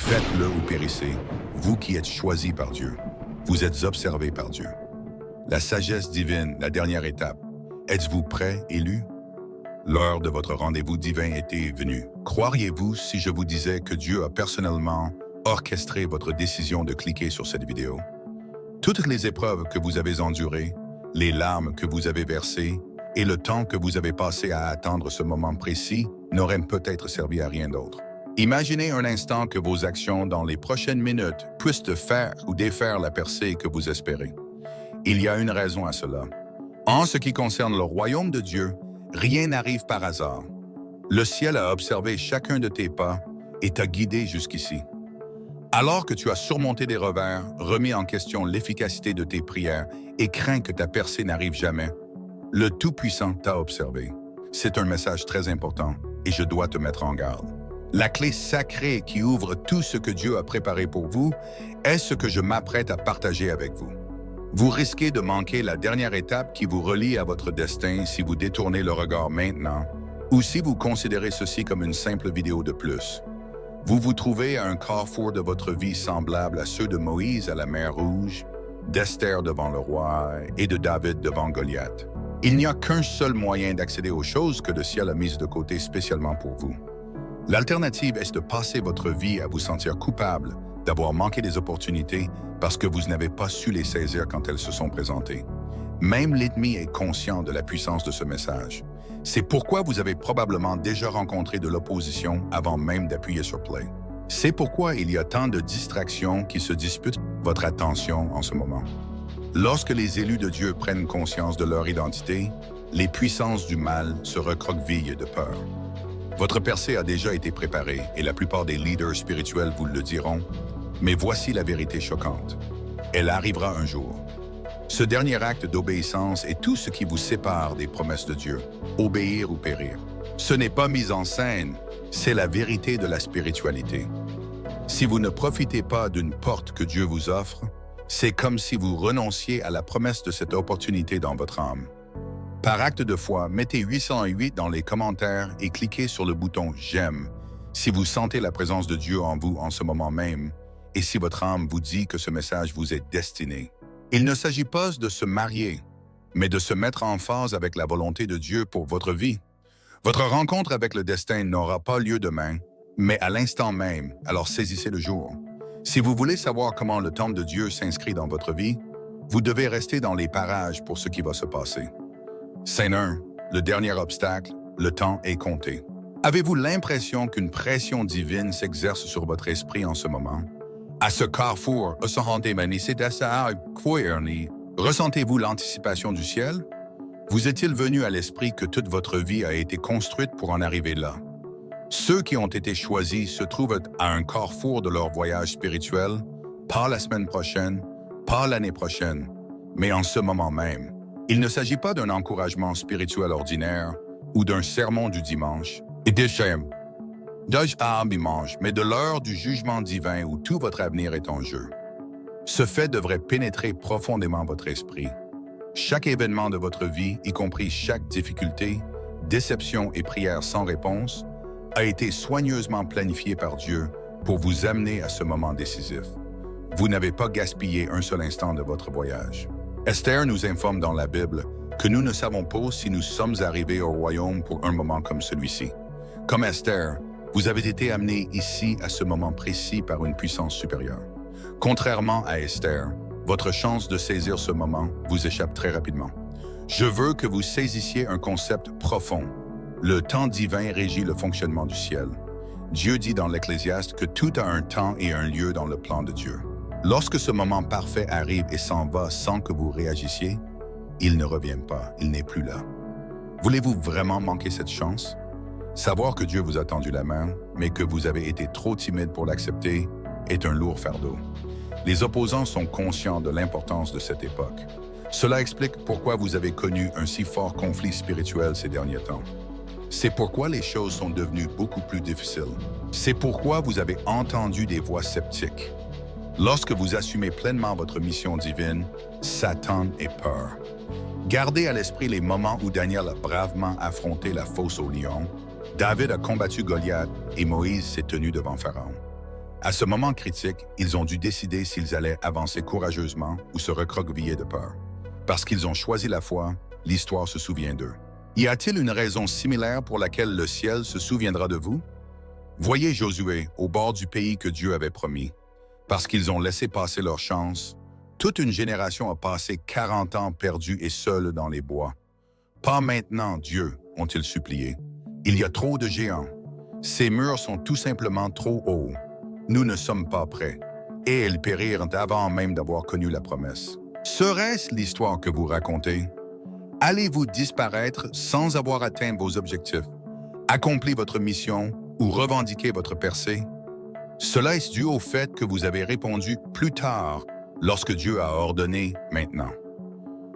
Faites-le ou périssez, vous qui êtes choisis par Dieu. Vous êtes observés par Dieu. La sagesse divine, la dernière étape. Êtes-vous prêt, élu? L'heure de votre rendez-vous divin était venue. Croiriez-vous si je vous disais que Dieu a personnellement orchestré votre décision de cliquer sur cette vidéo? Toutes les épreuves que vous avez endurées, les larmes que vous avez versées et le temps que vous avez passé à attendre ce moment précis n'auraient peut-être servi à rien d'autre. Imaginez un instant que vos actions dans les prochaines minutes puissent faire ou défaire la percée que vous espérez. Il y a une raison à cela. En ce qui concerne le royaume de Dieu, rien n'arrive par hasard. Le ciel a observé chacun de tes pas et t'a guidé jusqu'ici. Alors que tu as surmonté des revers, remis en question l'efficacité de tes prières et craint que ta percée n'arrive jamais, le Tout-Puissant t'a observé. C'est un message très important et je dois te mettre en garde. La clé sacrée qui ouvre tout ce que Dieu a préparé pour vous est ce que je m'apprête à partager avec vous. Vous risquez de manquer la dernière étape qui vous relie à votre destin si vous détournez le regard maintenant ou si vous considérez ceci comme une simple vidéo de plus. Vous vous trouvez à un carrefour de votre vie semblable à ceux de Moïse à la mer Rouge, d'Esther devant le roi et de David devant Goliath. Il n'y a qu'un seul moyen d'accéder aux choses que le ciel a mises de côté spécialement pour vous. L'alternative est de passer votre vie à vous sentir coupable d'avoir manqué des opportunités parce que vous n'avez pas su les saisir quand elles se sont présentées. Même l'ennemi est conscient de la puissance de ce message. C'est pourquoi vous avez probablement déjà rencontré de l'opposition avant même d'appuyer sur Play. C'est pourquoi il y a tant de distractions qui se disputent votre attention en ce moment. Lorsque les élus de Dieu prennent conscience de leur identité, les puissances du mal se recroquevillent de peur. Votre percée a déjà été préparée et la plupart des leaders spirituels vous le diront, mais voici la vérité choquante. Elle arrivera un jour. Ce dernier acte d'obéissance est tout ce qui vous sépare des promesses de Dieu, obéir ou périr. Ce n'est pas mise en scène, c'est la vérité de la spiritualité. Si vous ne profitez pas d'une porte que Dieu vous offre, c'est comme si vous renonciez à la promesse de cette opportunité dans votre âme. Par acte de foi, mettez 808 dans les commentaires et cliquez sur le bouton « J'aime » si vous sentez la présence de Dieu en vous en ce moment même et si votre âme vous dit que ce message vous est destiné. Il ne s'agit pas de se marier, mais de se mettre en phase avec la volonté de Dieu pour votre vie. Votre rencontre avec le destin n'aura pas lieu demain, mais à l'instant même, alors saisissez le jour. Si vous voulez savoir comment le temple de Dieu s'inscrit dans votre vie, vous devez rester dans les parages pour ce qui va se passer. Scène 1, le dernier obstacle, le temps est compté. Avez-vous l'impression qu'une pression divine s'exerce sur votre esprit en ce moment? À ce carrefour, ressentez-vous l'anticipation du ciel? Vous est-il venu à l'esprit que toute votre vie a été construite pour en arriver là? Ceux qui ont été choisis se trouvent à un carrefour de leur voyage spirituel, pas la semaine prochaine, pas l'année prochaine, mais en ce moment même. Il ne s'agit pas d'un encouragement spirituel ordinaire ou d'un sermon du dimanche, mais de l'heure du jugement divin où tout votre avenir est en jeu. Ce fait devrait pénétrer profondément votre esprit. Chaque événement de votre vie, y compris chaque difficulté, déception et prière sans réponse, a été soigneusement planifié par Dieu pour vous amener à ce moment décisif. Vous n'avez pas gaspillé un seul instant de votre voyage. Esther nous informe dans la Bible que nous ne savons pas si nous sommes arrivés au royaume pour un moment comme celui-ci. Comme Esther, vous avez été amenés ici à ce moment précis par une puissance supérieure. Contrairement à Esther, votre chance de saisir ce moment vous échappe très rapidement. Je veux que vous saisissiez un concept profond. Le temps divin régit le fonctionnement du ciel. Dieu dit dans l'Ecclésiaste que tout a un temps et un lieu dans le plan de Dieu. Lorsque ce moment parfait arrive et s'en va sans que vous réagissiez, il ne revient pas, il n'est plus là. Voulez-vous vraiment manquer cette chance? Savoir que Dieu vous a tendu la main, mais que vous avez été trop timide pour l'accepter, est un lourd fardeau. Les opposants sont conscients de l'importance de cette époque. Cela explique pourquoi vous avez connu un si fort conflit spirituel ces derniers temps. C'est pourquoi les choses sont devenues beaucoup plus difficiles. C'est pourquoi vous avez entendu des voix sceptiques. Lorsque vous assumez pleinement votre mission divine, Satan ait peur. Gardez à l'esprit les moments où Daniel a bravement affronté la fosse au lion, David a combattu Goliath et Moïse s'est tenu devant Pharaon. À ce moment critique, ils ont dû décider s'ils allaient avancer courageusement ou se recroqueviller de peur. Parce qu'ils ont choisi la foi, l'histoire se souvient d'eux. Y a-t-il une raison similaire pour laquelle le ciel se souviendra de vous? Voyez Josué au bord du pays que Dieu avait promis. Parce qu'ils ont laissé passer leur chance, toute une génération a passé 40 ans perdus et seuls dans les bois. Pas maintenant, Dieu, ont-ils supplié. Il y a trop de géants. Ces murs sont tout simplement trop hauts. Nous ne sommes pas prêts. Et ils périrent avant même d'avoir connu la promesse. Serait-ce l'histoire que vous racontez? Allez-vous disparaître sans avoir atteint vos objectifs, accompli votre mission ou revendiqué votre percée? Cela est dû au fait que vous avez répondu plus tard lorsque Dieu a ordonné maintenant.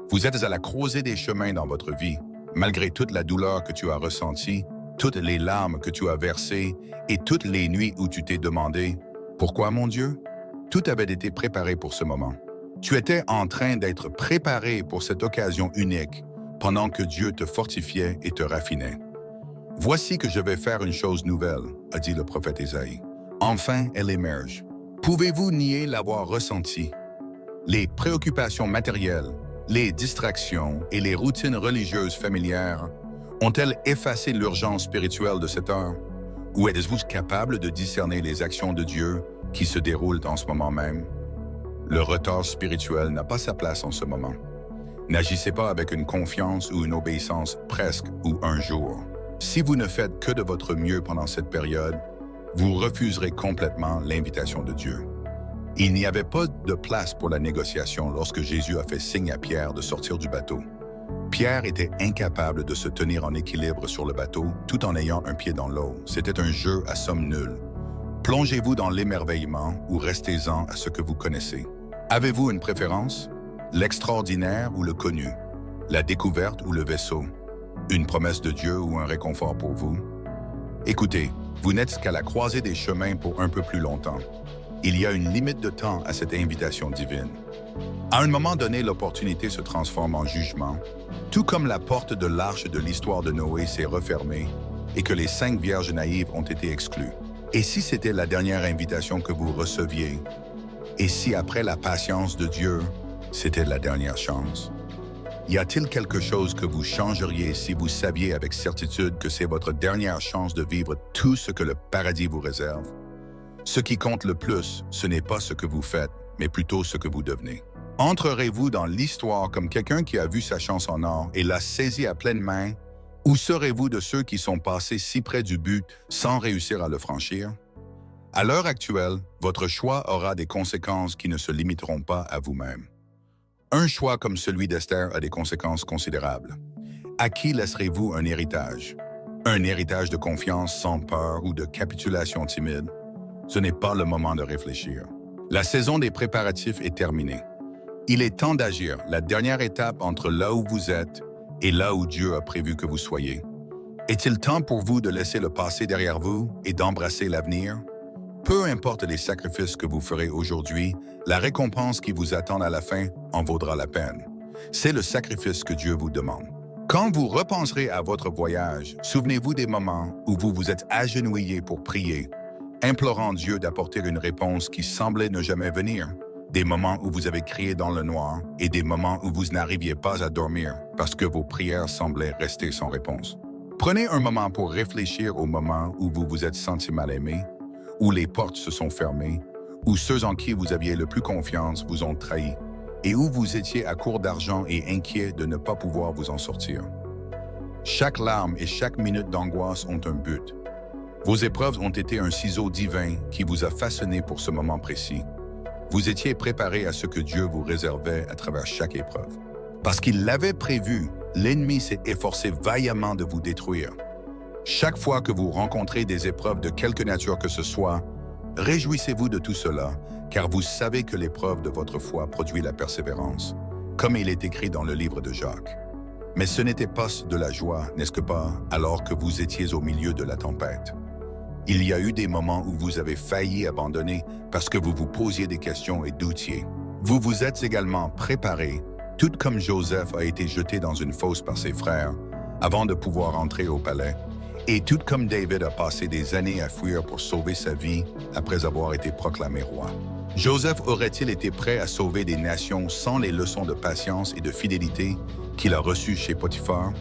Vous êtes à la croisée des chemins dans votre vie, malgré toute la douleur que tu as ressentie, toutes les larmes que tu as versées et toutes les nuits où tu t'es demandé « Pourquoi, mon Dieu ?» Tout avait été préparé pour ce moment. Tu étais en train d'être préparé pour cette occasion unique pendant que Dieu te fortifiait et te raffinait. « Voici que je vais faire une chose nouvelle, a dit le prophète Ésaïe. Enfin, elle émerge. Pouvez-vous nier l'avoir ressenti? Les préoccupations matérielles, les distractions et les routines religieuses familières ont-elles effacé l'urgence spirituelle de cette heure? Ou êtes-vous capable de discerner les actions de Dieu qui se déroulent en ce moment même? Le retard spirituel n'a pas sa place en ce moment. N'agissez pas avec une confiance ou une obéissance presque ou un jour. Si vous ne faites que de votre mieux pendant cette période, vous refuserez complètement l'invitation de Dieu. Il n'y avait pas de place pour la négociation lorsque Jésus a fait signe à Pierre de sortir du bateau. Pierre était incapable de se tenir en équilibre sur le bateau tout en ayant un pied dans l'eau. C'était un jeu à somme nulle. Plongez-vous dans l'émerveillement ou restez-en à ce que vous connaissez. Avez-vous une préférence? L'extraordinaire ou le connu? La découverte ou le vaisseau? Une promesse de Dieu ou un réconfort pour vous? Écoutez, vous n'êtes qu'à la croisée des chemins pour un peu plus longtemps. Il y a une limite de temps à cette invitation divine. À un moment donné, l'opportunité se transforme en jugement, tout comme la porte de l'arche de l'histoire de Noé s'est refermée et que les 5 vierges naïves ont été exclues. Et si c'était la dernière invitation que vous receviez? Et si après la patience de Dieu, c'était la dernière chance? Y a-t-il quelque chose que vous changeriez si vous saviez avec certitude que c'est votre dernière chance de vivre tout ce que le paradis vous réserve? Ce qui compte le plus, ce n'est pas ce que vous faites, mais plutôt ce que vous devenez. Entrerez-vous dans l'histoire comme quelqu'un qui a vu sa chance en or et l'a saisie à pleine main, ou serez-vous de ceux qui sont passés si près du but sans réussir à le franchir? À l'heure actuelle, votre choix aura des conséquences qui ne se limiteront pas à vous-même. Un choix comme celui d'Esther a des conséquences considérables. À qui laisserez-vous un héritage? Un héritage de confiance sans peur ou de capitulation timide? Ce n'est pas le moment de réfléchir. La saison des préparatifs est terminée. Il est temps d'agir, la dernière étape entre là où vous êtes et là où Dieu a prévu que vous soyez. Est-il temps pour vous de laisser le passé derrière vous et d'embrasser l'avenir? Peu importe les sacrifices que vous ferez aujourd'hui, la récompense qui vous attend à la fin en vaudra la peine. C'est le sacrifice que Dieu vous demande. Quand vous repenserez à votre voyage, souvenez-vous des moments où vous vous êtes agenouillé pour prier, implorant Dieu d'apporter une réponse qui semblait ne jamais venir. Des moments où vous avez crié dans le noir et des moments où vous n'arriviez pas à dormir parce que vos prières semblaient rester sans réponse. Prenez un moment pour réfléchir au moment où vous vous êtes senti mal aimé, où les portes se sont fermées, où ceux en qui vous aviez le plus confiance vous ont trahi, et où vous étiez à court d'argent et inquiet de ne pas pouvoir vous en sortir. Chaque larme et chaque minute d'angoisse ont un but. Vos épreuves ont été un ciseau divin qui vous a façonné pour ce moment précis. Vous étiez préparé à ce que Dieu vous réservait à travers chaque épreuve. Parce qu'il l'avait prévu, l'ennemi s'est efforcé vaillamment de vous détruire. Chaque fois que vous rencontrez des épreuves de quelque nature que ce soit, réjouissez-vous de tout cela, car vous savez que l'épreuve de votre foi produit la persévérance, comme il est écrit dans le livre de Jacques. Mais ce n'était pas de la joie, n'est-ce pas, alors que vous étiez au milieu de la tempête. Il y a eu des moments où vous avez failli abandonner parce que vous vous posiez des questions et doutiez. Vous vous êtes également préparé, tout comme Joseph a été jeté dans une fosse par ses frères, avant de pouvoir entrer au palais, Et tout comme David a passé des années à fuir pour sauver sa vie après avoir été proclamé roi. Joseph aurait-il été prêt à sauver des nations sans les leçons de patience et de fidélité qu'il a reçues chez Potiphar?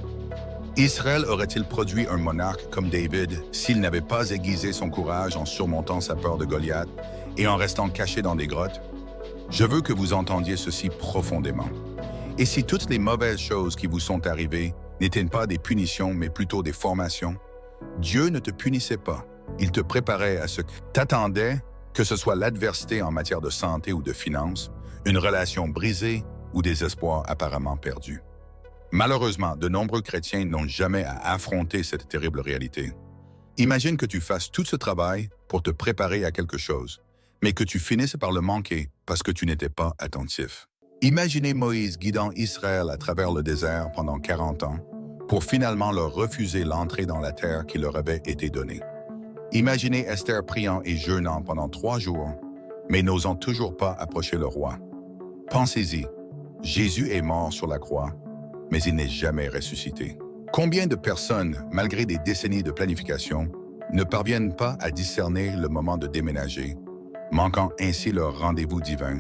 Israël aurait-il produit un monarque comme David s'il n'avait pas aiguisé son courage en surmontant sa peur de Goliath et en restant caché dans des grottes? Je veux que vous entendiez ceci profondément. Et si toutes les mauvaises choses qui vous sont arrivées n'étaient pas des punitions mais plutôt des formations, Dieu ne te punissait pas. Il te préparait à ce que t'attendais, que ce soit l'adversité en matière de santé ou de finances, une relation brisée ou des espoirs apparemment perdus. Malheureusement, de nombreux chrétiens n'ont jamais à affronter cette terrible réalité. Imagine que tu fasses tout ce travail pour te préparer à quelque chose, mais que tu finisses par le manquer parce que tu n'étais pas attentif. Imaginez Moïse guidant Israël à travers le désert pendant 40 ans pour finalement leur refuser l'entrée dans la terre qui leur avait été donnée. Imaginez Esther priant et jeûnant pendant 3 jours, mais n'osant toujours pas approcher le roi. Pensez-y, Jésus est mort sur la croix, mais il n'est jamais ressuscité. Combien de personnes, malgré des décennies de planification, ne parviennent pas à discerner le moment de déménager, manquant ainsi leur rendez-vous divin?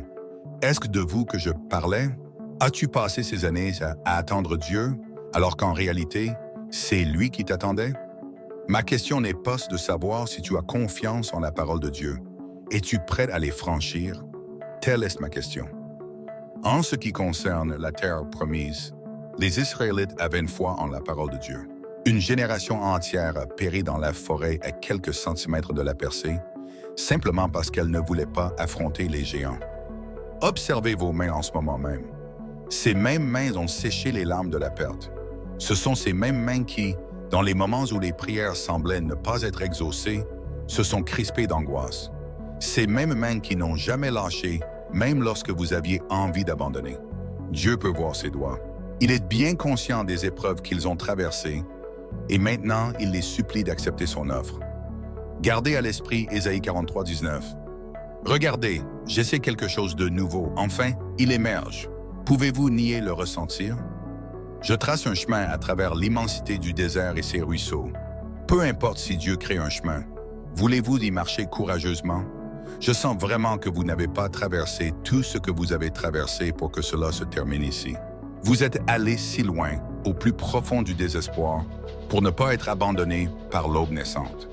Est-ce que de vous que je parlais? As-tu passé ces années à attendre Dieu, alors qu'en réalité, c'est lui qui t'attendait? Ma question n'est pas de savoir si tu as confiance en la parole de Dieu. Es-tu prêt à les franchir? Telle est ma question. En ce qui concerne la terre promise, les Israélites avaient une foi en la parole de Dieu. Une génération entière a péri dans la forêt à quelques centimètres de la percée, simplement parce qu'elle ne voulait pas affronter les géants. Observez vos mains en ce moment même. Ces mêmes mains ont séché les larmes de la perte. Ce sont ces mêmes mains qui, dans les moments où les prières semblaient ne pas être exaucées, se sont crispées d'angoisse. Ces mêmes mains qui n'ont jamais lâché, même lorsque vous aviez envie d'abandonner. Dieu peut voir ses doigts. Il est bien conscient des épreuves qu'ils ont traversées, et maintenant il les supplie d'accepter son offre. Gardez à l'esprit Ésaïe 43, 19. Regardez, j'essaie quelque chose de nouveau. Enfin, il émerge. Pouvez-vous nier le ressentir? Je trace un chemin à travers l'immensité du désert et ses ruisseaux. Peu importe si Dieu crée un chemin, voulez-vous y marcher courageusement? Je sens vraiment que vous n'avez pas traversé tout ce que vous avez traversé pour que cela se termine ici. Vous êtes allé si loin, au plus profond du désespoir, pour ne pas être abandonné par l'aube naissante.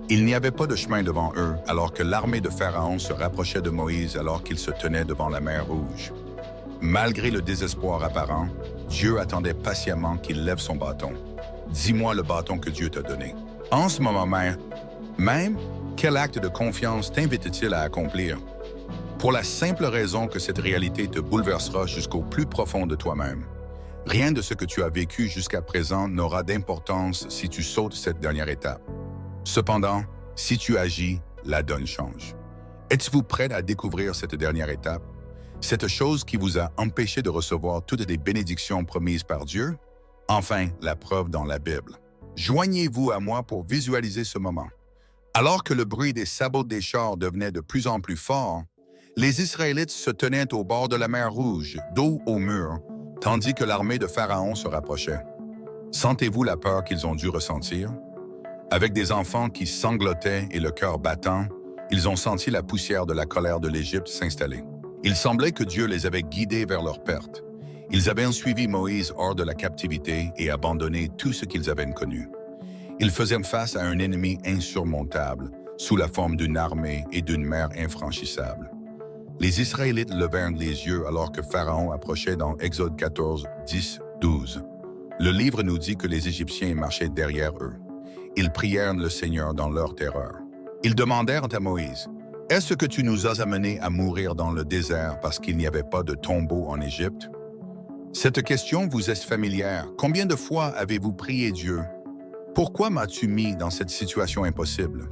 Il n'y avait pas de chemin devant eux alors que l'armée de Pharaon se rapprochait de Moïse alors qu'il se tenait devant la mer Rouge. Malgré le désespoir apparent, Dieu attendait patiemment qu'il lève son bâton. Dis-moi le bâton que Dieu t'a donné. En ce moment même, quel acte de confiance t'invite-t-il à accomplir? Pour la simple raison que cette réalité te bouleversera jusqu'au plus profond de toi-même. Rien de ce que tu as vécu jusqu'à présent n'aura d'importance si tu sautes cette dernière étape. Cependant, si tu agis, la donne change. Êtes-vous prêt à découvrir cette dernière étape? Cette chose qui vous a empêché de recevoir toutes les bénédictions promises par Dieu? Enfin, la preuve dans la Bible. Joignez-vous à moi pour visualiser ce moment. Alors que le bruit des sabots des chars devenait de plus en plus fort, les Israélites se tenaient au bord de la mer Rouge, dos au mur, tandis que l'armée de Pharaon se rapprochait. Sentez-vous la peur qu'ils ont dû ressentir? Avec des enfants qui sanglotaient et le cœur battant, ils ont senti la poussière de la colère de l'Égypte s'installer. Il semblait que Dieu les avait guidés vers leur perte. Ils avaient suivi Moïse hors de la captivité et abandonné tout ce qu'ils avaient connu. Ils faisaient face à un ennemi insurmontable, sous la forme d'une armée et d'une mer infranchissable. Les Israélites levèrent les yeux alors que Pharaon approchait dans Exode 14, 10, 12. Le livre nous dit que les Égyptiens marchaient derrière eux. Ils prièrent le Seigneur dans leur terreur. Ils demandèrent à Moïse, « Est-ce que tu nous as amenés à mourir dans le désert parce qu'il n'y avait pas de tombeau en Égypte? » Cette question vous est familière. Combien de fois avez-vous prié Dieu? Pourquoi m'as-tu mis dans cette situation impossible?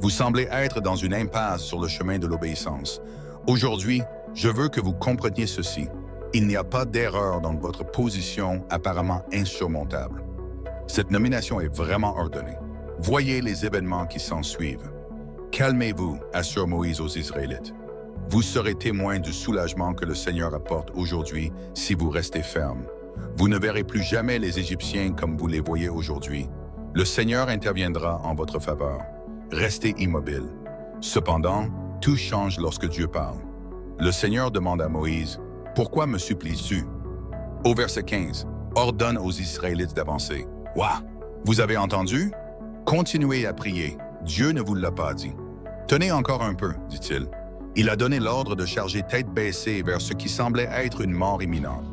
Vous semblez être dans une impasse sur le chemin de l'obéissance. Aujourd'hui, je veux que vous compreniez ceci. Il n'y a pas d'erreur dans votre position apparemment insurmontable. Cette nomination est vraiment ordonnée. Voyez les événements qui s'en suivent. Calmez-vous, assure Moïse aux Israélites. Vous serez témoins du soulagement que le Seigneur apporte aujourd'hui si vous restez ferme. Vous ne verrez plus jamais les Égyptiens comme vous les voyez aujourd'hui. Le Seigneur interviendra en votre faveur. Restez immobile. Cependant, tout change lorsque Dieu parle. Le Seigneur demande à Moïse, « Pourquoi me supplies-tu » Au verset 15, ordonne aux Israélites d'avancer. « Ouah! Vous avez entendu? Continuez à prier. Dieu ne vous l'a pas dit. » « Tenez encore un peu, dit-il. Il a donné l'ordre de charger tête baissée vers ce qui semblait être une mort imminente.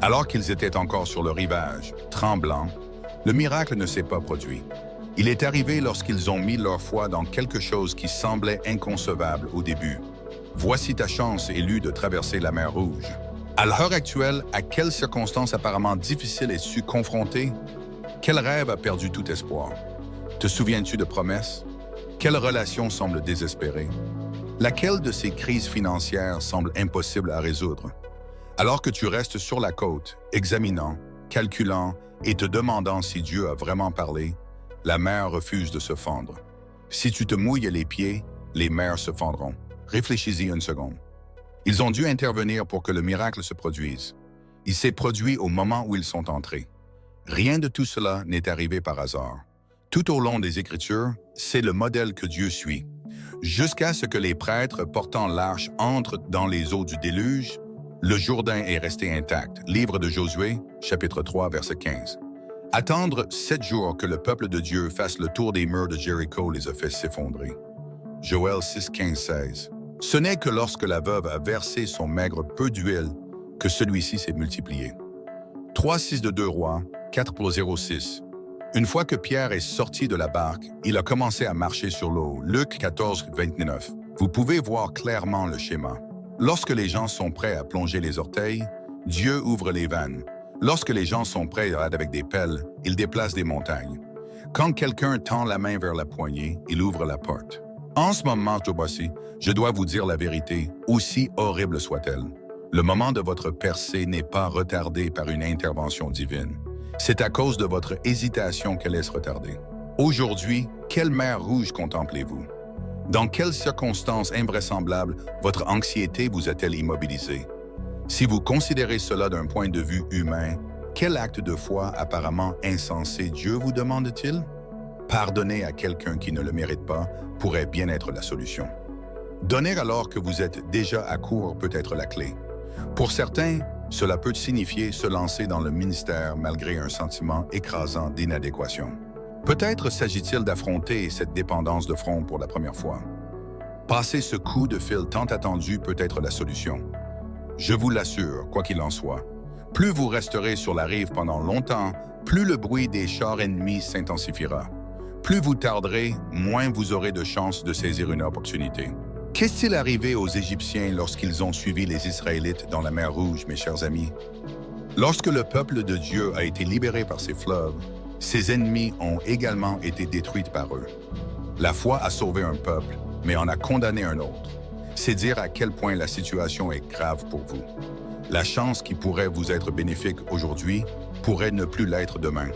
Alors qu'ils étaient encore sur le rivage, tremblants, le miracle ne s'est pas produit. Il est arrivé lorsqu'ils ont mis leur foi dans quelque chose qui semblait inconcevable au début. Voici ta chance, élue, de traverser la mer Rouge. À l'heure actuelle, à quelles circonstances apparemment difficiles es-tu confronté? Quel rêve a perdu tout espoir? Te souviens-tu de promesses? Quelle relation semble désespérée? Laquelle de ces crises financières semble impossible à résoudre? Alors que tu restes sur la côte, examinant, calculant et te demandant si Dieu a vraiment parlé, la mer refuse de se fondre. Si tu te mouilles les pieds, les mers se fondront. Réfléchis-y une seconde. Ils ont dû intervenir pour que le miracle se produise. Il s'est produit au moment où ils sont entrés. Rien de tout cela n'est arrivé par hasard. Tout au long des Écritures, c'est le modèle que Dieu suit. Jusqu'à ce que les prêtres portant l'arche entrent dans les eaux du déluge, le Jourdain est resté intact. Livre de Josué, chapitre 3, verset 15. Attendre 7 jours que le peuple de Dieu fasse le tour des murs de Jéricho les a fait s'effondrer. Joël 6, 15, 16. Ce n'est que lorsque la veuve a versé son maigre peu d'huile que celui-ci s'est multiplié. 3, 6 de 2 Rois, 4 pour 06. Une fois que Pierre est sorti de la barque, il a commencé à marcher sur l'eau. Luc 14, 29. Vous pouvez voir clairement le schéma. Lorsque les gens sont prêts à plonger les orteils, Dieu ouvre les vannes. Lorsque les gens sont prêts avec des pelles, il déplace des montagnes. Quand quelqu'un tend la main vers la poignée, il ouvre la porte. En ce moment, Tobosi, je dois vous dire la vérité, aussi horrible soit-elle. Le moment de votre percée n'est pas retardé par une intervention divine. C'est à cause de votre hésitation qu'elle est retardée. Aujourd'hui, quelle mer Rouge contemplez-vous? Dans quelles circonstances invraisemblables votre anxiété vous a-t-elle immobilisé? Si vous considérez cela d'un point de vue humain, quel acte de foi apparemment insensé Dieu vous demande-t-il? Pardonner à quelqu'un qui ne le mérite pas pourrait bien être la solution. Donner alors que vous êtes déjà à court peut être la clé. Pour certains, cela peut signifier se lancer dans le ministère malgré un sentiment écrasant d'inadéquation. Peut-être s'agit-il d'affronter cette dépendance de front pour la première fois. Passer ce coup de fil tant attendu peut être la solution. Je vous l'assure, quoi qu'il en soit, plus vous resterez sur la rive pendant longtemps, plus le bruit des chars ennemis s'intensifiera. Plus vous tarderez, moins vous aurez de chances de saisir une opportunité. Qu'est-il arrivé aux Égyptiens lorsqu'ils ont suivi les Israélites dans la mer Rouge, mes chers amis? Lorsque le peuple de Dieu a été libéré par ses fleuves, ses ennemis ont également été détruits par eux. La foi a sauvé un peuple, mais en a condamné un autre. C'est dire à quel point la situation est grave pour vous. La chance qui pourrait vous être bénéfique aujourd'hui pourrait ne plus l'être demain.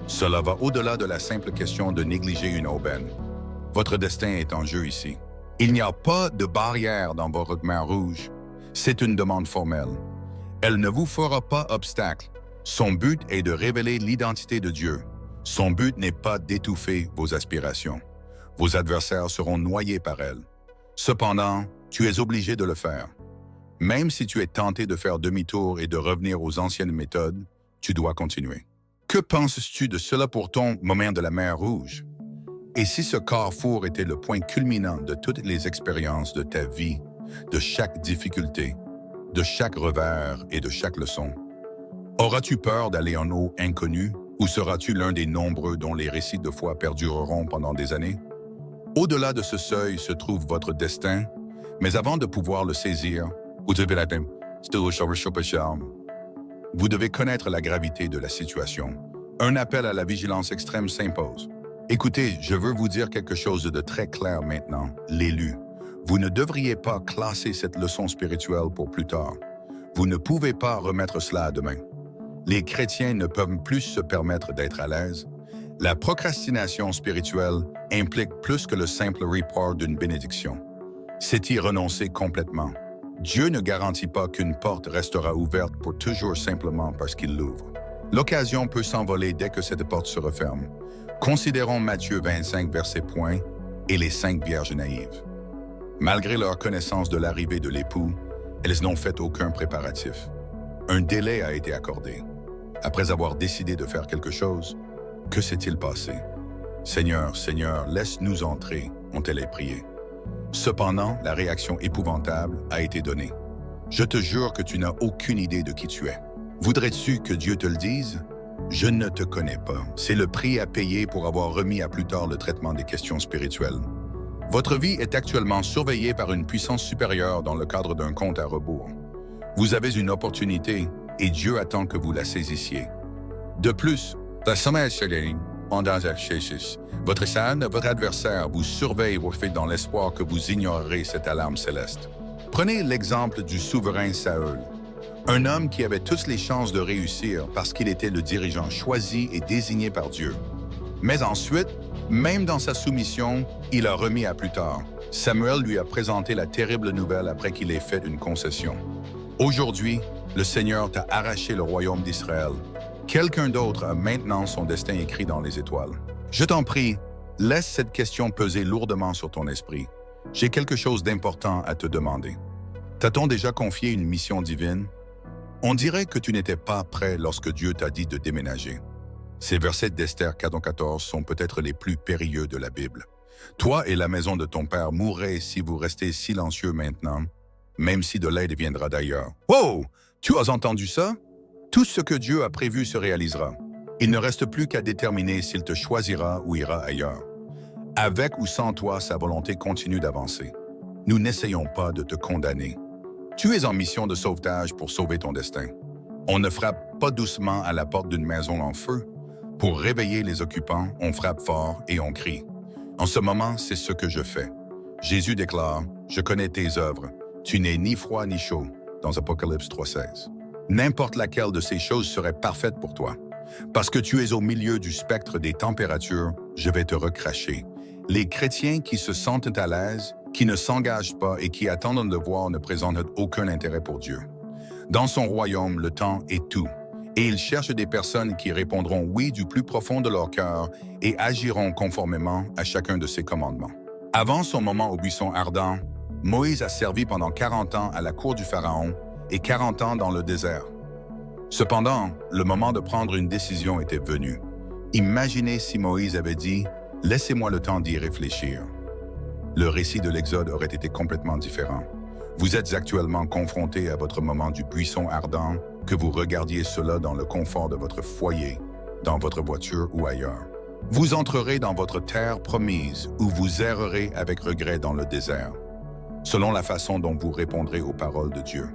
Cela va au-delà de la simple question de négliger une aubaine. Votre destin est en jeu ici. Il n'y a pas de barrière dans votre mer Rouge. C'est une demande formelle. Elle ne vous fera pas obstacle. Son but est de révéler l'identité de Dieu. Son but n'est pas d'étouffer vos aspirations. Vos adversaires seront noyés par elle. Cependant, tu es obligé de le faire. Même si tu es tenté de faire demi-tour et de revenir aux anciennes méthodes, tu dois continuer. Que penses-tu de cela pour ton moment de la mer Rouge? Et si ce carrefour était le point culminant de toutes les expériences de ta vie, de chaque difficulté, de chaque revers et de chaque leçon? Auras-tu peur d'aller en eau inconnue ou seras-tu l'un des nombreux dont les récits de foi perdureront pendant des années? Au-delà de ce seuil se trouve votre destin, mais avant de pouvoir le saisir, vous devez connaître la gravité de la situation. Un appel à la vigilance extrême s'impose. Écoutez, je veux vous dire quelque chose de très clair maintenant, l'élu. Vous ne devriez pas classer cette leçon spirituelle pour plus tard. Vous ne pouvez pas remettre cela à demain. Les chrétiens ne peuvent plus se permettre d'être à l'aise. La procrastination spirituelle implique plus que le simple report d'une bénédiction. C'est y renoncer complètement. Dieu ne garantit pas qu'une porte restera ouverte pour toujours simplement parce qu'il l'ouvre. L'occasion peut s'envoler dès que cette porte se referme. Considérons Matthieu 25, verset point, et les 5 vierges naïves. Malgré leur connaissance de l'arrivée de l'époux, elles n'ont fait aucun préparatif. Un délai a été accordé. Après avoir décidé de faire quelque chose, que s'est-il passé? Seigneur, Seigneur, laisse-nous entrer, ont-elles prié. Cependant, la réaction épouvantable a été donnée. Je te jure que tu n'as aucune idée de qui tu es. Voudrais-tu que Dieu te le dise? Je ne te connais pas. C'est le prix à payer pour avoir remis à plus tard le traitement des questions spirituelles. Votre vie est actuellement surveillée par une puissance supérieure dans le cadre d'un compte à rebours. Vous avez une opportunité et Dieu attend que vous la saisissiez. De plus, votre adversaire vous surveille dans l'espoir que vous ignorerez cette alarme céleste. Prenez l'exemple du souverain Saül, un homme qui avait toutes les chances de réussir parce qu'il était le dirigeant choisi et désigné par Dieu. Mais ensuite, même dans sa soumission, il a remis à plus tard. Samuel lui a présenté la terrible nouvelle après qu'il ait fait une concession. Aujourd'hui, le Seigneur t'a arraché le royaume d'Israël. Quelqu'un d'autre a maintenant son destin écrit dans les étoiles. Je t'en prie, laisse cette question peser lourdement sur ton esprit. J'ai quelque chose d'important à te demander. T'a-t-on déjà confié une mission divine? On dirait que tu n'étais pas prêt lorsque Dieu t'a dit de déménager. Ces versets d'Esther 14 sont peut-être les plus périlleux de la Bible. Toi et la maison de ton père mourrez si vous restez silencieux maintenant, même si de l'aide viendra d'ailleurs. Wow! Tu as entendu ça? Tout ce que Dieu a prévu se réalisera. Il ne reste plus qu'à déterminer s'il te choisira ou ira ailleurs. Avec ou sans toi, sa volonté continue d'avancer. Nous n'essayons pas de te condamner. Tu es en mission de sauvetage pour sauver ton destin. On ne frappe pas doucement à la porte d'une maison en feu. Pour réveiller les occupants, on frappe fort et on crie. En ce moment, c'est ce que je fais. Jésus déclare, « Je connais tes œuvres. Tu n'es ni froid ni chaud » dans Apocalypse 3,16. N'importe laquelle de ces choses serait parfaite pour toi. Parce que tu es au milieu du spectre des températures, je vais te recracher. Les chrétiens qui se sentent à l'aise, qui ne s'engagent pas et qui attendent un devoir ne présentent aucun intérêt pour Dieu. Dans son royaume, le temps est tout. Et il cherche des personnes qui répondront oui du plus profond de leur cœur et agiront conformément à chacun de ses commandements. Avant son moment au buisson ardent, Moïse a servi pendant 40 ans à la cour du Pharaon et 40 ans dans le désert. Cependant, le moment de prendre une décision était venu. Imaginez si Moïse avait dit « Laissez-moi le temps d'y réfléchir ». Le récit de l'Exode aurait été complètement différent. Vous êtes actuellement confronté à votre moment du buisson ardent, que vous regardiez cela dans le confort de votre foyer, dans votre voiture ou ailleurs. Vous entrerez dans votre terre promise ou vous errerez avec regret dans le désert, selon la façon dont vous répondrez aux paroles de Dieu.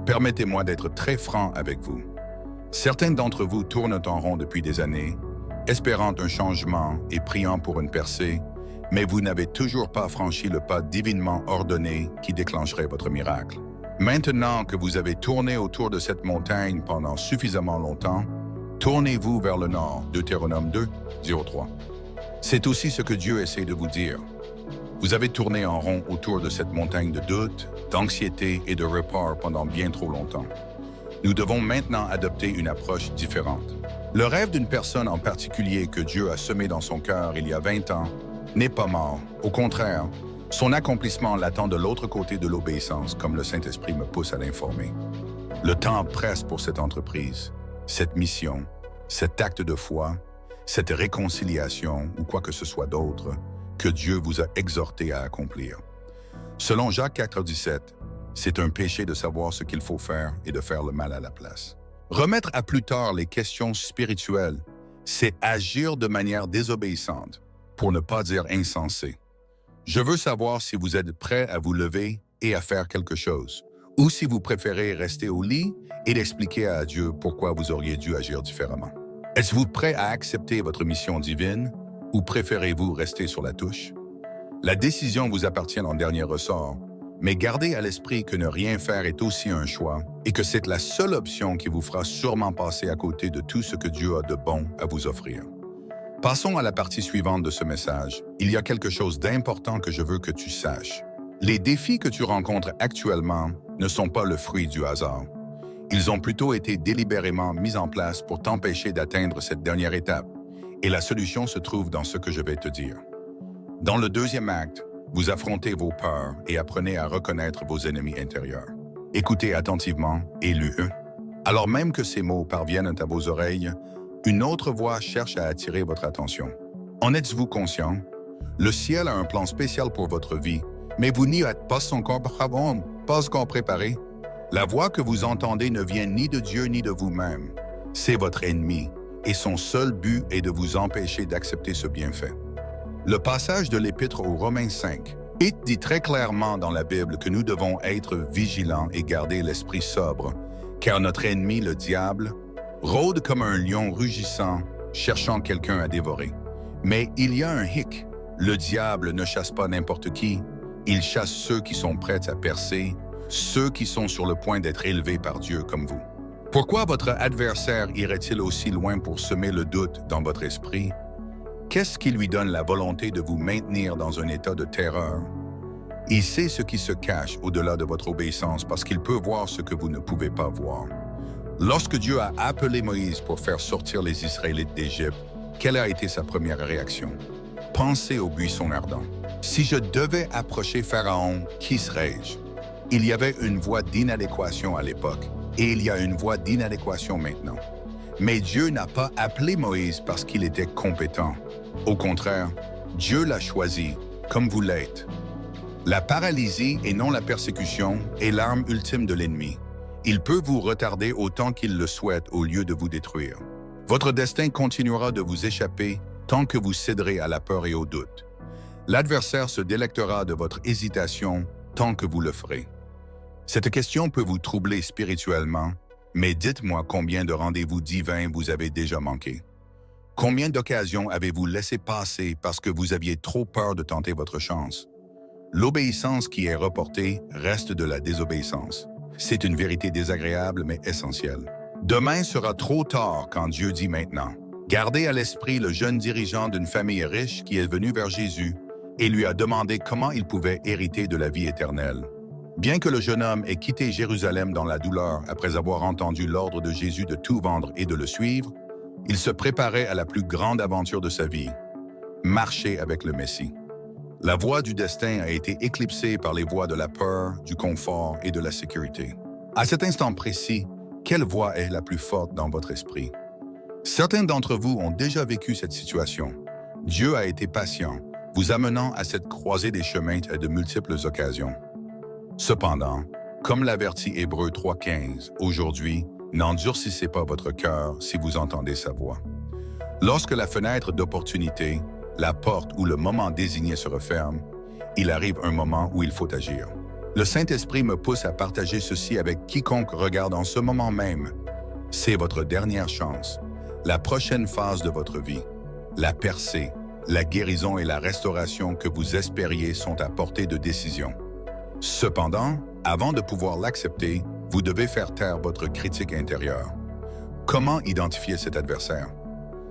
Permettez-moi d'être très franc avec vous. Certains d'entre vous tournent en rond depuis des années, espérant un changement et priant pour une percée, mais vous n'avez toujours pas franchi le pas divinement ordonné qui déclencherait votre miracle. Maintenant que vous avez tourné autour de cette montagne pendant suffisamment longtemps, tournez-vous vers le nord, Deutéronome 2, 03. C'est aussi ce que Dieu essaie de vous dire. Vous avez tourné en rond autour de cette montagne de doute, d'anxiété et de report pendant bien trop longtemps. Nous devons maintenant adopter une approche différente. Le rêve d'une personne en particulier que Dieu a semé dans son cœur il y a 20 ans n'est pas mort. Au contraire, son accomplissement l'attend de l'autre côté de l'obéissance, comme le Saint-Esprit me pousse à l'informer. Le temps presse pour cette entreprise, cette mission, cet acte de foi, cette réconciliation ou quoi que ce soit d'autre que Dieu vous a exhorté à accomplir. Selon Jacques 4,17, c'est un péché de savoir ce qu'il faut faire et de faire le mal à la place. Remettre à plus tard les questions spirituelles, c'est agir de manière désobéissante, pour ne pas dire insensée. Je veux savoir si vous êtes prêt à vous lever et à faire quelque chose, ou si vous préférez rester au lit et d'expliquer à Dieu pourquoi vous auriez dû agir différemment. Êtes-vous prêt à accepter votre mission divine ou préférez-vous rester sur la touche? La décision vous appartient en dernier ressort, mais gardez à l'esprit que ne rien faire est aussi un choix et que c'est la seule option qui vous fera sûrement passer à côté de tout ce que Dieu a de bon à vous offrir. Passons à la partie suivante de ce message. Il y a quelque chose d'important que je veux que tu saches. Les défis que tu rencontres actuellement ne sont pas le fruit du hasard. Ils ont plutôt été délibérément mis en place pour t'empêcher d'atteindre cette dernière étape. Et la solution se trouve dans ce que je vais te dire. Dans le deuxième acte, vous affrontez vos peurs et apprenez à reconnaître vos ennemis intérieurs. Écoutez attentivement et lu-eux. Alors même que ces mots parviennent à vos oreilles, une autre voix cherche à attirer votre attention. En êtes-vous conscient? Le ciel a un plan spécial pour votre vie, mais vous n'y êtes pas encore préparé. La voix que vous entendez ne vient ni de Dieu ni de vous-même. C'est votre ennemi, et son seul but est de vous empêcher d'accepter ce bienfait. Le passage de l'Épître aux Romains 5 dit très clairement dans la Bible que nous devons être vigilants et garder l'esprit sobre, car notre ennemi, le diable, rôde comme un lion rugissant, cherchant quelqu'un à dévorer. Mais il y a un hic. Le diable ne chasse pas n'importe qui. Il chasse ceux qui sont prêts à percer, ceux qui sont sur le point d'être élevés par Dieu comme vous. Pourquoi votre adversaire irait-il aussi loin pour semer le doute dans votre esprit? Qu'est-ce qui lui donne la volonté de vous maintenir dans un état de terreur? Il sait ce qui se cache au-delà de votre obéissance parce qu'il peut voir ce que vous ne pouvez pas voir. Lorsque Dieu a appelé Moïse pour faire sortir les Israélites d'Égypte, quelle a été sa première réaction? Pensez au buisson ardent. Si je devais approcher Pharaon, qui serais-je? Il y avait une voie d'inadéquation à l'époque, et il y a une voie d'inadéquation maintenant. Mais Dieu n'a pas appelé Moïse parce qu'il était compétent. Au contraire, Dieu l'a choisi, comme vous l'êtes. La paralysie et non la persécution est l'arme ultime de l'ennemi. Il peut vous retarder autant qu'il le souhaite au lieu de vous détruire. Votre destin continuera de vous échapper tant que vous céderez à la peur et au doute. L'adversaire se délectera de votre hésitation tant que vous le ferez. Cette question peut vous troubler spirituellement, mais dites-moi combien de rendez-vous divins vous avez déjà manqué. Combien d'occasions avez-vous laissé passer parce que vous aviez trop peur de tenter votre chance? L'obéissance qui est reportée reste de la désobéissance. C'est une vérité désagréable mais essentielle. Demain sera trop tard quand Dieu dit maintenant. Gardez à l'esprit le jeune dirigeant d'une famille riche qui est venu vers Jésus et lui a demandé comment il pouvait hériter de la vie éternelle. Bien que le jeune homme ait quitté Jérusalem dans la douleur après avoir entendu l'ordre de Jésus de tout vendre et de le suivre, il se préparait à la plus grande aventure de sa vie, marcher avec le Messie. La voie du destin a été éclipsée par les voies de la peur, du confort et de la sécurité. À cet instant précis, quelle voix est la plus forte dans votre esprit? Certains d'entre vous ont déjà vécu cette situation. Dieu a été patient, vous amenant à cette croisée des chemins à de multiples occasions. Cependant, comme l'avertit Hébreux 3,15, aujourd'hui, n'endurcissez pas votre cœur si vous entendez sa voix. Lorsque la fenêtre d'opportunité, la porte ou le moment désigné se referme, il arrive un moment où il faut agir. Le Saint-Esprit me pousse à partager ceci avec quiconque regarde en ce moment même. C'est votre dernière chance, la prochaine phase de votre vie. La percée, la guérison et la restauration que vous espériez sont à portée de décision. Cependant, avant de pouvoir l'accepter, vous devez faire taire votre critique intérieure. Comment identifier cet adversaire?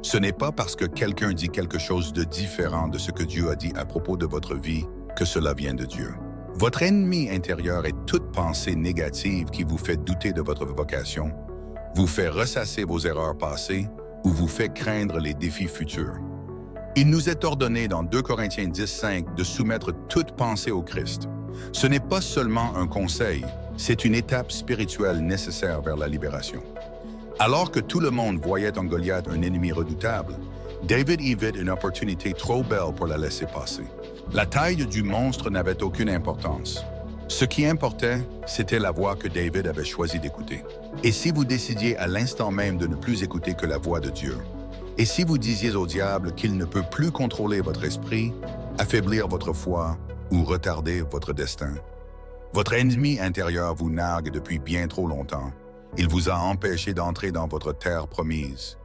Ce n'est pas parce que quelqu'un dit quelque chose de différent de ce que Dieu a dit à propos de votre vie que cela vient de Dieu. Votre ennemi intérieur est toute pensée négative qui vous fait douter de votre vocation, vous fait ressasser vos erreurs passées ou vous fait craindre les défis futurs. Il nous est ordonné dans 2 Corinthiens 10,5 de soumettre toute pensée au Christ. Ce n'est pas seulement un conseil, c'est une étape spirituelle nécessaire vers la libération. Alors que tout le monde voyait en Goliath un ennemi redoutable, David y vit une opportunité trop belle pour la laisser passer. La taille du monstre n'avait aucune importance. Ce qui importait, c'était la voix que David avait choisi d'écouter. Et si vous décidiez à l'instant même de ne plus écouter que la voix de Dieu? Et si vous disiez au diable qu'il ne peut plus contrôler votre esprit, affaiblir votre foi ou retarder votre destin? Votre ennemi intérieur vous nargue depuis bien trop longtemps. Il vous a empêché d'entrer dans votre terre promise,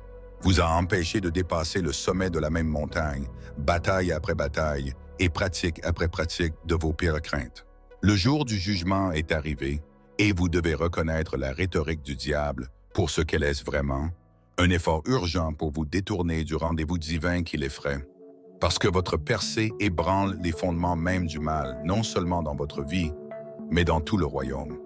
vous a empêché de dépasser le sommet de la même montagne, bataille après bataille et pratique après pratique de vos pires craintes. Le jour du jugement est arrivé et vous devez reconnaître la rhétorique du diable pour ce qu'elle est vraiment, un effort urgent pour vous détourner du rendez-vous divin qui l'effraie. Parce que votre percée ébranle les fondements même du mal, non seulement dans votre vie, mais dans tout le royaume.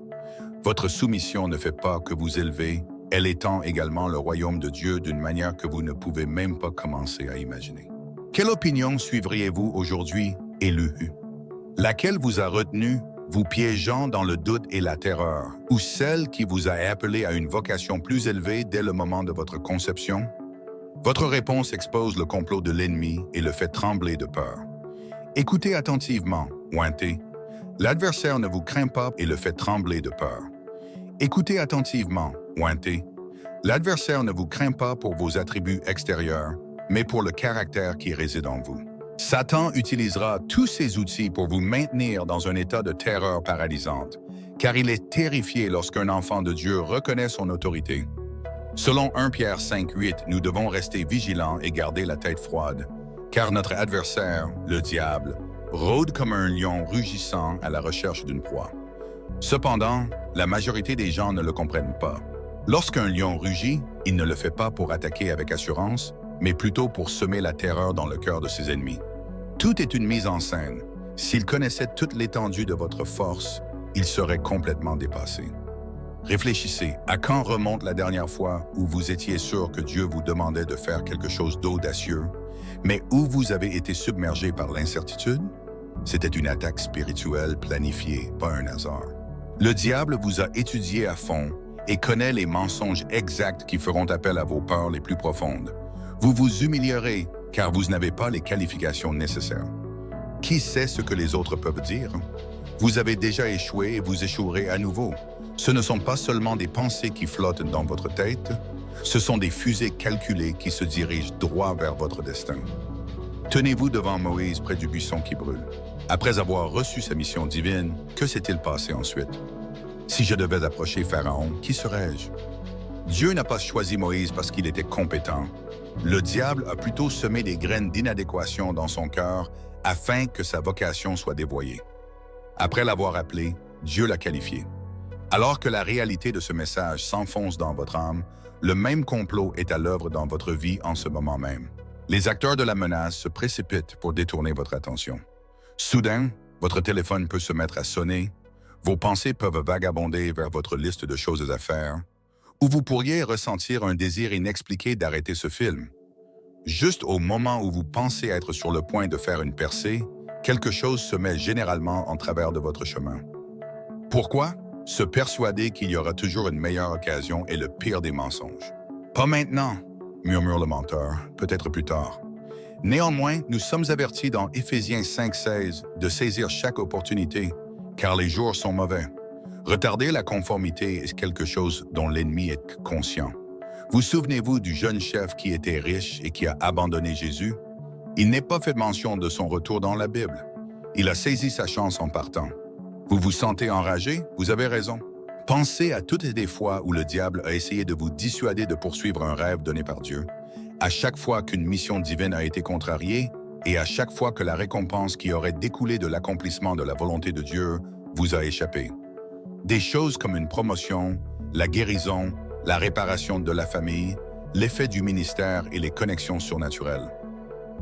Votre soumission ne fait pas que vous élever, Elle étend également le royaume de Dieu d'une manière que vous ne pouvez même pas commencer à imaginer. Quelle opinion suivriez-vous aujourd'hui, Élu? Laquelle vous a retenu, vous piégeant dans le doute et la terreur, ou celle qui vous a appelé à une vocation plus élevée dès le moment de votre conception? Votre réponse expose le complot de l'ennemi et le fait trembler de peur. Écoutez attentivement, ointé. L'adversaire ne vous craint pas et le fait trembler de peur. Écoutez attentivement, ointé. L'adversaire ne vous craint pas pour vos attributs extérieurs, mais pour le caractère qui réside en vous. Satan utilisera tous ses outils pour vous maintenir dans un état de terreur paralysante, car il est terrifié lorsqu'un enfant de Dieu reconnaît son autorité. Selon 1 Pierre 5:8, nous devons rester vigilants et garder la tête froide, car notre adversaire, le diable, rôde comme un lion rugissant à la recherche d'une proie. Cependant, la majorité des gens ne le comprennent pas. Lorsqu'un lion rugit, il ne le fait pas pour attaquer avec assurance, mais plutôt pour semer la terreur dans le cœur de ses ennemis. Tout est une mise en scène. S'il connaissait toute l'étendue de votre force, il serait complètement dépassé. Réfléchissez, à quand remonte la dernière fois où vous étiez sûr que Dieu vous demandait de faire quelque chose d'audacieux, mais où vous avez été submergé par l'incertitude? C'était une attaque spirituelle planifiée, pas un hasard. Le diable vous a étudié à fond et connaît les mensonges exacts qui feront appel à vos peurs les plus profondes. Vous vous humilierez car vous n'avez pas les qualifications nécessaires. Qui sait ce que les autres peuvent dire? Vous avez déjà échoué et vous échouerez à nouveau. Ce ne sont pas seulement des pensées qui flottent dans votre tête, ce sont des fusées calculées qui se dirigent droit vers votre destin. Tenez-vous devant Moïse près du buisson qui brûle. Après avoir reçu sa mission divine, que s'est-il passé ensuite? Si je devais approcher Pharaon, qui serais-je? Dieu n'a pas choisi Moïse parce qu'il était compétent. Le diable a plutôt semé des graines d'inadéquation dans son cœur afin que sa vocation soit dévoyée. Après l'avoir appelé, Dieu l'a qualifié. Alors que la réalité de ce message s'enfonce dans votre âme, le même complot est à l'œuvre dans votre vie en ce moment même. Les acteurs de la menace se précipitent pour détourner votre attention. Soudain, votre téléphone peut se mettre à sonner, vos pensées peuvent vagabonder vers votre liste de choses à faire, ou vous pourriez ressentir un désir inexpliqué d'arrêter ce film. Juste au moment où vous pensez être sur le point de faire une percée, quelque chose se met généralement en travers de votre chemin. Pourquoi? Se persuader qu'il y aura toujours une meilleure occasion est le pire des mensonges. Pas maintenant, murmure le menteur, peut-être plus tard. Néanmoins, nous sommes avertis dans Éphésiens 5:16 de saisir chaque opportunité, car les jours sont mauvais. Retarder la conformité est quelque chose dont l'ennemi est conscient. Vous souvenez-vous du jeune chef qui était riche et qui a abandonné Jésus? Il n'est pas fait mention de son retour dans la Bible. Il a saisi sa chance en partant. Vous vous sentez enragé? Vous avez raison. Pensez à toutes les fois où le diable a essayé de vous dissuader de poursuivre un rêve donné par Dieu, à chaque fois qu'une mission divine a été contrariée et à chaque fois que la récompense qui aurait découlé de l'accomplissement de la volonté de Dieu vous a échappé. Des choses comme une promotion, la guérison, la réparation de la famille, l'effet du ministère et les connexions surnaturelles.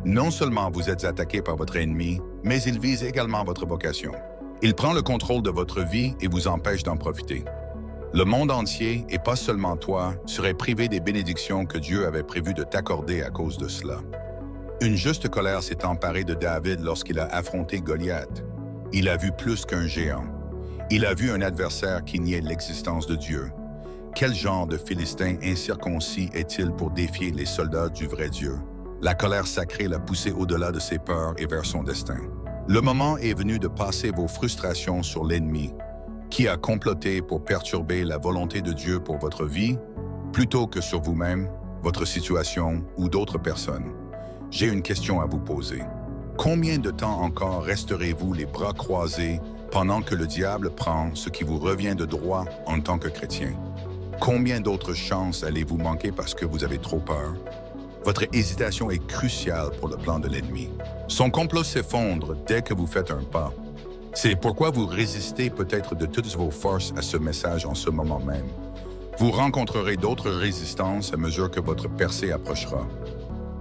Non seulement vous êtes attaqué par votre ennemi, mais il vise également votre vocation. Il prend le contrôle de votre vie et vous empêche d'en profiter. Le monde entier, et pas seulement toi, serait privé des bénédictions que Dieu avait prévu de t'accorder à cause de cela. Une juste colère s'est emparée de David lorsqu'il a affronté Goliath. Il a vu plus qu'un géant. Il a vu un adversaire qui niait l'existence de Dieu. Quel genre de Philistin incirconcis est-il pour défier les soldats du vrai Dieu? La colère sacrée l'a poussé au-delà de ses peurs et vers son destin. Le moment est venu de passer vos frustrations sur l'ennemi, qui a comploté pour perturber la volonté de Dieu pour votre vie, plutôt que sur vous-même, votre situation ou d'autres personnes. J'ai une question à vous poser. Combien de temps encore resterez-vous les bras croisés pendant que le diable prend ce qui vous revient de droit en tant que chrétien? Combien d'autres chances allez-vous manquer parce que vous avez trop peur? Votre hésitation est cruciale pour le plan de l'ennemi. Son complot s'effondre dès que vous faites un pas. C'est pourquoi vous résistez peut-être de toutes vos forces à ce message en ce moment même. Vous rencontrerez d'autres résistances à mesure que votre percée approchera.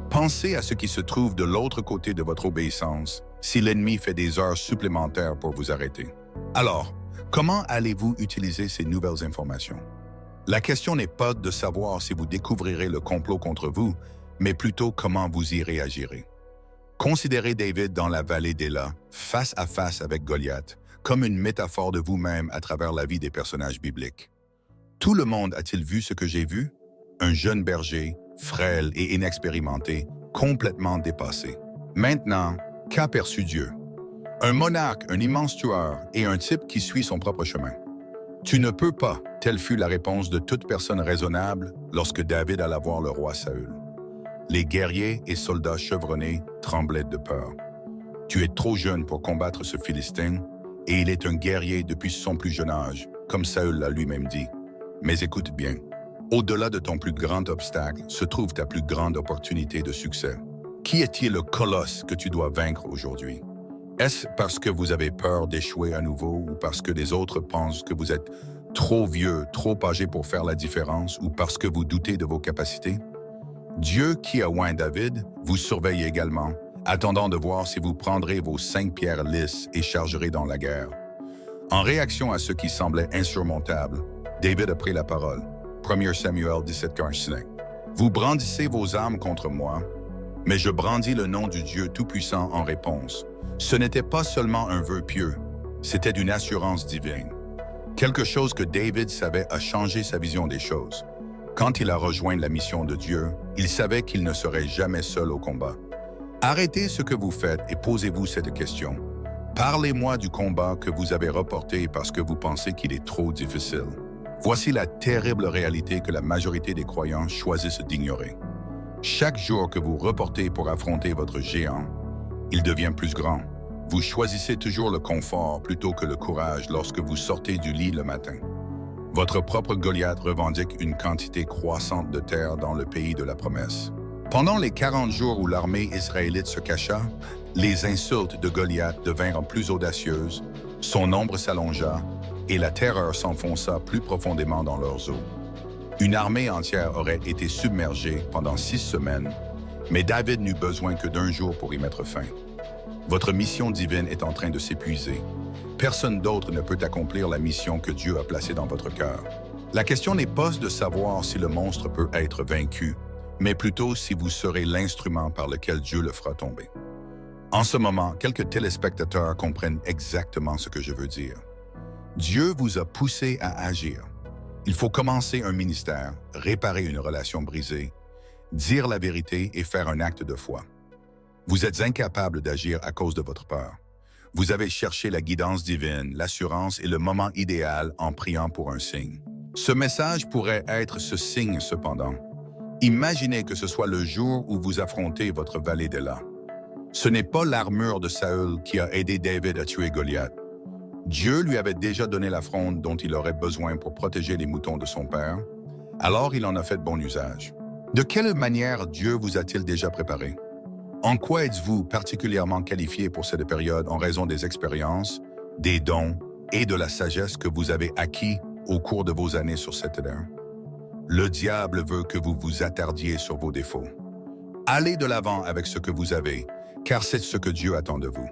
Pensez à ce qui se trouve de l'autre côté de votre obéissance si l'ennemi fait des heures supplémentaires pour vous arrêter. Alors, comment allez-vous utiliser ces nouvelles informations? La question n'est pas de savoir si vous découvrirez le complot contre vous, mais plutôt comment vous y réagirez. Considérez David dans la vallée d'Éla, face à face avec Goliath, comme une métaphore de vous-même à travers la vie des personnages bibliques. Tout le monde a-t-il vu ce que j'ai vu? Un jeune berger, frêle et inexpérimenté, complètement dépassé. Maintenant, qu'aperçut Dieu? Un monarque, un immense tueur et un type qui suit son propre chemin. Tu ne peux pas, telle fut la réponse de toute personne raisonnable lorsque David alla voir le roi Saül. Les guerriers et soldats chevronnés tremblaient de peur. Tu es trop jeune pour combattre ce Philistin, et il est un guerrier depuis son plus jeune âge, comme Saül l'a lui-même dit. Mais écoute bien, au-delà de ton plus grand obstacle se trouve ta plus grande opportunité de succès. Qui est-il le colosse que tu dois vaincre aujourd'hui? Est-ce parce que vous avez peur d'échouer à nouveau ou parce que les autres pensent que vous êtes trop vieux, trop âgé pour faire la différence ou parce que vous doutez de vos capacités? Dieu qui a oint David vous surveille également, attendant de voir si vous prendrez vos 5 pierres lisses et chargerez dans la guerre. En réaction à ce qui semblait insurmontable, David a pris la parole. 1 Samuel 17:5. Vous brandissez vos armes contre moi, mais je brandis le nom du Dieu Tout-Puissant en réponse. Ce n'était pas seulement un vœu pieux, c'était une assurance divine. Quelque chose que David savait a changé sa vision des choses. Quand il a rejoint la mission de Dieu, il savait qu'il ne serait jamais seul au combat. Arrêtez ce que vous faites et posez-vous cette question. Parlez-moi du combat que vous avez reporté parce que vous pensez qu'il est trop difficile. Voici la terrible réalité que la majorité des croyants choisissent d'ignorer. Chaque jour que vous reportez pour affronter votre géant, il devient plus grand. Vous choisissez toujours le confort plutôt que le courage lorsque vous sortez du lit le matin. Votre propre Goliath revendique une quantité croissante de terre dans le pays de la promesse. Pendant les 40 jours où l'armée israélite se cacha, les insultes de Goliath devinrent plus audacieuses, son nombre s'allongea et la terreur s'enfonça plus profondément dans leurs eaux. Une armée entière aurait été submergée pendant 6 semaines, mais David n'eut besoin que d'1 jour pour y mettre fin. Votre mission divine est en train de s'épuiser. Personne d'autre ne peut accomplir la mission que Dieu a placée dans votre cœur. La question n'est pas de savoir si le monstre peut être vaincu, mais plutôt si vous serez l'instrument par lequel Dieu le fera tomber. En ce moment, quelques téléspectateurs comprennent exactement ce que je veux dire. Dieu vous a poussé à agir. Il faut commencer un ministère, réparer une relation brisée, dire la vérité et faire un acte de foi. Vous êtes incapable d'agir à cause de votre peur. Vous avez cherché la guidance divine, l'assurance et le moment idéal en priant pour un signe. Ce message pourrait être ce signe cependant. Imaginez que ce soit le jour où vous affrontez votre vallée d'Éla. Ce n'est pas l'armure de Saül qui a aidé David à tuer Goliath. Dieu lui avait déjà donné la fronde dont il aurait besoin pour protéger les moutons de son père, alors il en a fait bon usage. De quelle manière Dieu vous a-t-il déjà préparé? En quoi êtes-vous particulièrement qualifié pour cette période en raison des expériences, des dons et de la sagesse que vous avez acquis au cours de vos années sur cette terre? Le diable veut que vous vous attardiez sur vos défauts. Allez de l'avant avec ce que vous avez, car c'est ce que Dieu attend de vous.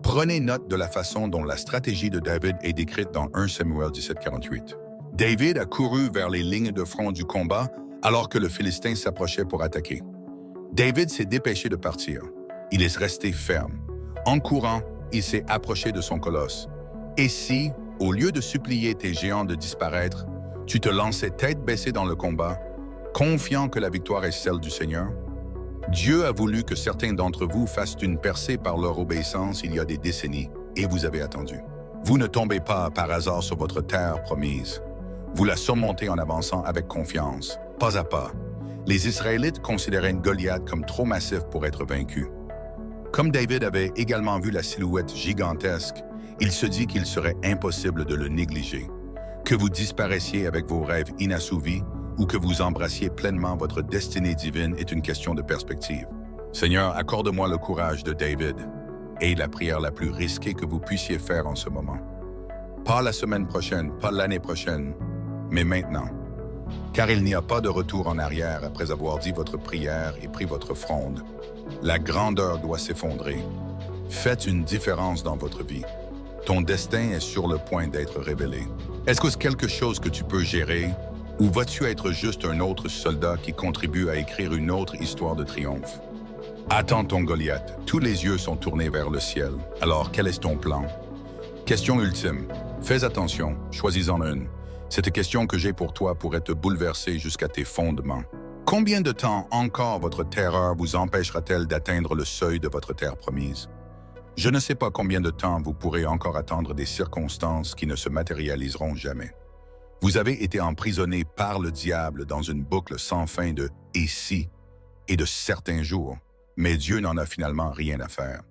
Prenez note de la façon dont la stratégie de David est décrite dans 1 Samuel 17:48. David a couru vers les lignes de front du combat alors que le Philistin s'approchait pour attaquer. David s'est dépêché de partir. Il est resté ferme. En courant, il s'est approché de son colosse. Et si, au lieu de supplier tes géants de disparaître, tu te lançais tête baissée dans le combat, confiant que la victoire est celle du Seigneur? Dieu a voulu que certains d'entre vous fassent une percée par leur obéissance il y a des décennies, et vous avez attendu. Vous ne tombez pas par hasard sur votre terre promise. Vous la surmontez en avançant avec confiance, pas à pas. Les Israélites considéraient Goliath comme trop massif pour être vaincu. Comme David avait également vu la silhouette gigantesque, il se dit qu'il serait impossible de le négliger. Que vous disparaissiez avec vos rêves inassouvis ou que vous embrassiez pleinement votre destinée divine est une question de perspective. Seigneur, accorde-moi le courage de David et la prière la plus risquée que vous puissiez faire en ce moment. Pas la semaine prochaine, pas l'année prochaine, mais maintenant. Car il n'y a pas de retour en arrière après avoir dit votre prière et pris votre fronde. La grandeur doit s'effondrer. Faites une différence dans votre vie. Ton destin est sur le point d'être révélé. Est-ce que c'est quelque chose que tu peux gérer, Ou vas-tu être juste un autre soldat qui contribue à écrire une autre histoire de triomphe? Attends ton Goliath, tous les yeux sont tournés vers le ciel. Alors, quel est ton plan? Question ultime. Fais attention, choisis-en une. Cette question que j'ai pour toi pourrait te bouleverser jusqu'à tes fondements. Combien de temps encore votre terreur vous empêchera-t-elle d'atteindre le seuil de votre terre promise? Je ne sais pas combien de temps vous pourrez encore attendre des circonstances qui ne se matérialiseront jamais. Vous avez été emprisonné par le diable dans une boucle sans fin de « et si » et de certains jours, mais Dieu n'en a finalement rien à faire.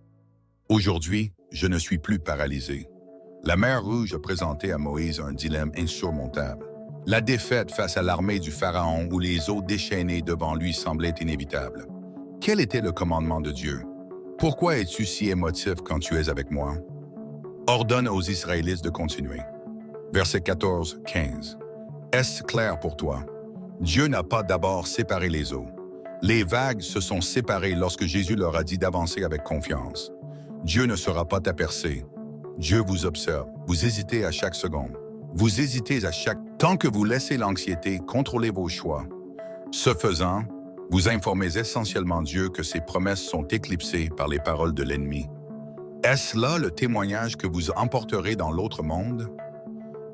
Aujourd'hui, je ne suis plus paralysé. La mer Rouge a présenté à Moïse un dilemme insurmontable. La défaite face à l'armée du Pharaon où les eaux déchaînées devant lui semblaient inévitables. Quel était le commandement de Dieu? Pourquoi es-tu si émotif quand tu es avec moi? Ordonne aux Israélites de continuer. Versets 14-15. Est-ce clair pour toi? Dieu n'a pas d'abord séparé les eaux. Les vagues se sont séparées lorsque Jésus leur a dit d'avancer avec confiance. Dieu ne sera pas ta percée. Dieu vous observe. Vous hésitez à chaque seconde. Vous hésitez à chaque... Tant que vous laissez l'anxiété contrôler vos choix. Ce faisant, vous informez essentiellement Dieu que ses promesses sont éclipsées par les paroles de l'ennemi. Est-ce là le témoignage que vous emporterez dans l'autre monde?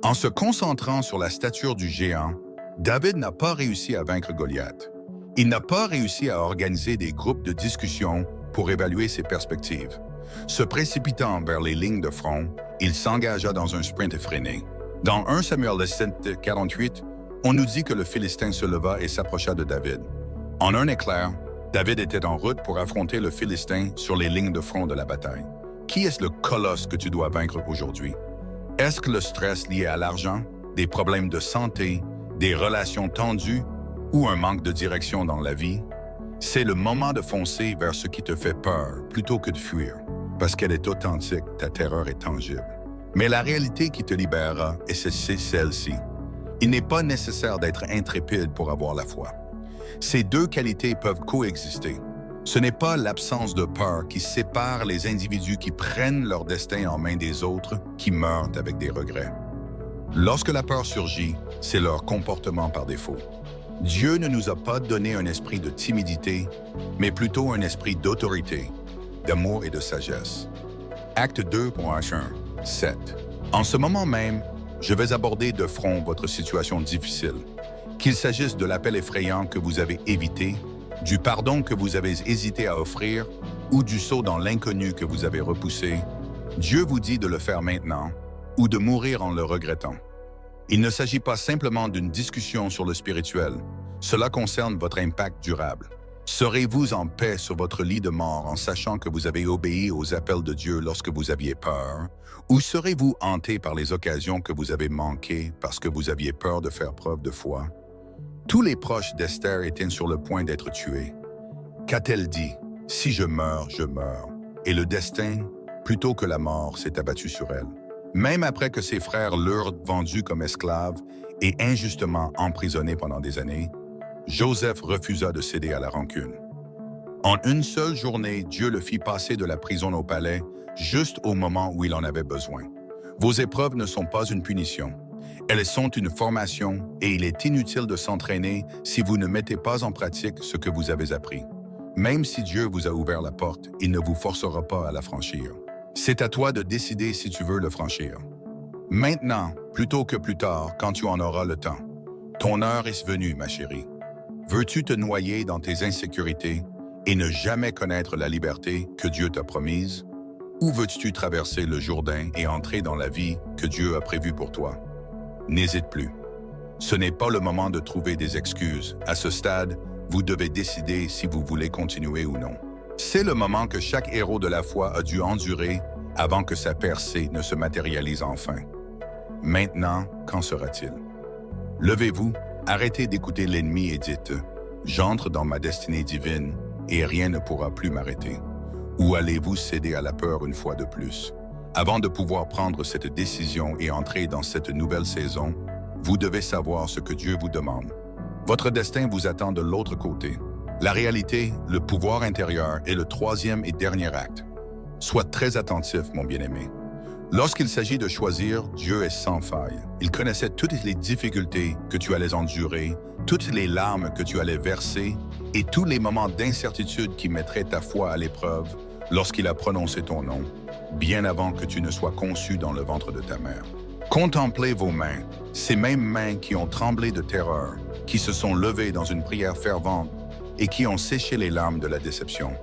En se concentrant sur la stature du géant, David n'a pas réussi à vaincre Goliath. Il n'a pas réussi à organiser des groupes de discussion pour évaluer ses perspectives. Se précipitant vers les lignes de front, il s'engagea dans un sprint effréné. Dans 1 Samuel 7:48, on nous dit que le Philistin se leva et s'approcha de David. En un éclair, David était en route pour affronter le Philistin sur les lignes de front de la bataille. Qui est le colosse que tu dois vaincre aujourd'hui? Est-ce que le stress lié à l'argent, des problèmes de santé, des relations tendues ou un manque de direction dans la vie? C'est le moment de foncer vers ce qui te fait peur plutôt que de fuir. Parce qu'elle est authentique, ta terreur est tangible. Mais la réalité qui te libérera, c'est celle-ci. Il n'est pas nécessaire d'être intrépide pour avoir la foi. Ces deux qualités peuvent coexister. Ce n'est pas l'absence de peur qui sépare les individus qui prennent leur destin en main des autres qui meurent avec des regrets. Lorsque la peur surgit, c'est leur comportement par défaut. Dieu ne nous a pas donné un esprit de timidité, mais plutôt un esprit d'autorité, d'amour et de sagesse. Acte 2.1.7. En ce moment même, je vais aborder de front votre situation difficile. Qu'il s'agisse de l'appel effrayant que vous avez évité, du pardon que vous avez hésité à offrir ou du saut dans l'inconnu que vous avez repoussé, Dieu vous dit de le faire maintenant ou de mourir en le regrettant. Il ne s'agit pas simplement d'une discussion sur le spirituel. Cela concerne votre impact durable. Serez-vous en paix sur votre lit de mort en sachant que vous avez obéi aux appels de Dieu lorsque vous aviez peur? Ou serez-vous hanté par les occasions que vous avez manquées parce que vous aviez peur de faire preuve de foi? Tous les proches d'Esther étaient sur le point d'être tués. Qu'a-t-elle dit? « Si je meurs, je meurs. » Et le destin, plutôt que la mort, s'est abattu sur elle. Même après que ses frères l'eurent vendue comme esclave et injustement emprisonnée pendant des années, Joseph refusa de céder à la rancune. En une seule journée, Dieu le fit passer de la prison au palais, juste au moment où il en avait besoin. Vos épreuves ne sont pas une punition. Elles sont une formation et il est inutile de s'entraîner si vous ne mettez pas en pratique ce que vous avez appris. Même si Dieu vous a ouvert la porte, il ne vous forcera pas à la franchir. C'est à toi de décider si tu veux le franchir. Maintenant, plutôt que plus tard, quand tu en auras le temps. Ton heure est venue, ma chérie. Veux-tu te noyer dans tes insécurités et ne jamais connaître la liberté que Dieu t'a promise? Ou veux-tu traverser le Jourdain et entrer dans la vie que Dieu a prévue pour toi? N'hésite plus. Ce n'est pas le moment de trouver des excuses. À ce stade, vous devez décider si vous voulez continuer ou non. C'est le moment que chaque héros de la foi a dû endurer avant que sa percée ne se matérialise enfin. Maintenant, qu'en sera-t-il? Levez-vous, arrêtez d'écouter l'ennemi et dites « J'entre dans ma destinée divine et rien ne pourra plus m'arrêter. » Ou allez-vous céder à la peur une fois de plus? Avant de pouvoir prendre cette décision et entrer dans cette nouvelle saison, vous devez savoir ce que Dieu vous demande. Votre destin vous attend de l'autre côté. La réalité, le pouvoir intérieur est le troisième et dernier acte. Sois très attentif, mon bien-aimé. Lorsqu'il s'agit de choisir, Dieu est sans faille. Il connaissait toutes les difficultés que tu allais endurer, toutes les larmes que tu allais verser et tous les moments d'incertitude qui mettraient ta foi à l'épreuve lorsqu'il a prononcé ton nom, bien avant que tu ne sois conçu dans le ventre de ta mère. Contemplez vos mains, ces mêmes mains qui ont tremblé de terreur, qui se sont levées dans une prière fervente et qui ont séché les larmes de la déception.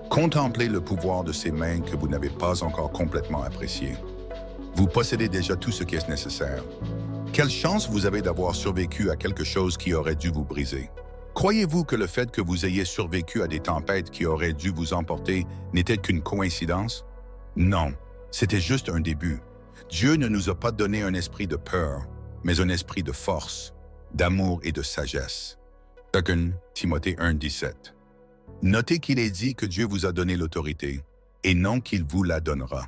Contemplez le pouvoir de ces mains que vous n'avez pas encore complètement apprécié. Vous possédez déjà tout ce qui est nécessaire. Quelle chance vous avez d'avoir survécu à quelque chose qui aurait dû vous briser. Croyez-vous que le fait que vous ayez survécu à des tempêtes qui auraient dû vous emporter n'était qu'une coïncidence? Non, c'était juste un début. Dieu ne nous a pas donné un esprit de peur, mais un esprit de force, d'amour et de sagesse. 2 Timothée 1,17. Notez qu'il est dit que Dieu vous a donné l'autorité, et non qu'il vous la donnera.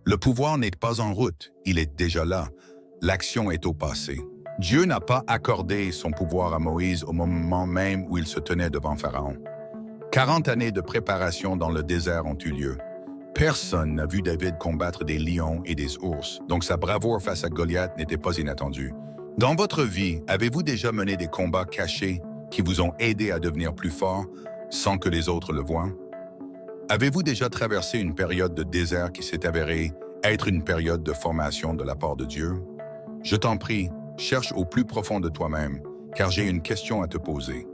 Le pouvoir n'est pas en route, il est déjà là. L'action est au passé. Dieu n'a pas accordé son pouvoir à Moïse au moment même où il se tenait devant Pharaon. 40 années de préparation dans le désert ont eu lieu. Personne n'a vu David combattre des lions et des ours, donc sa bravoure face à Goliath n'était pas inattendue. Dans votre vie, avez-vous déjà mené des combats cachés qui vous ont aidé à devenir plus fort sans que les autres le voient? Avez-vous déjà traversé une période de désert qui s'est avérée être une période de formation de la part de Dieu? Je t'en prie, cherche au plus profond de toi-même, car j'ai une question à te poser.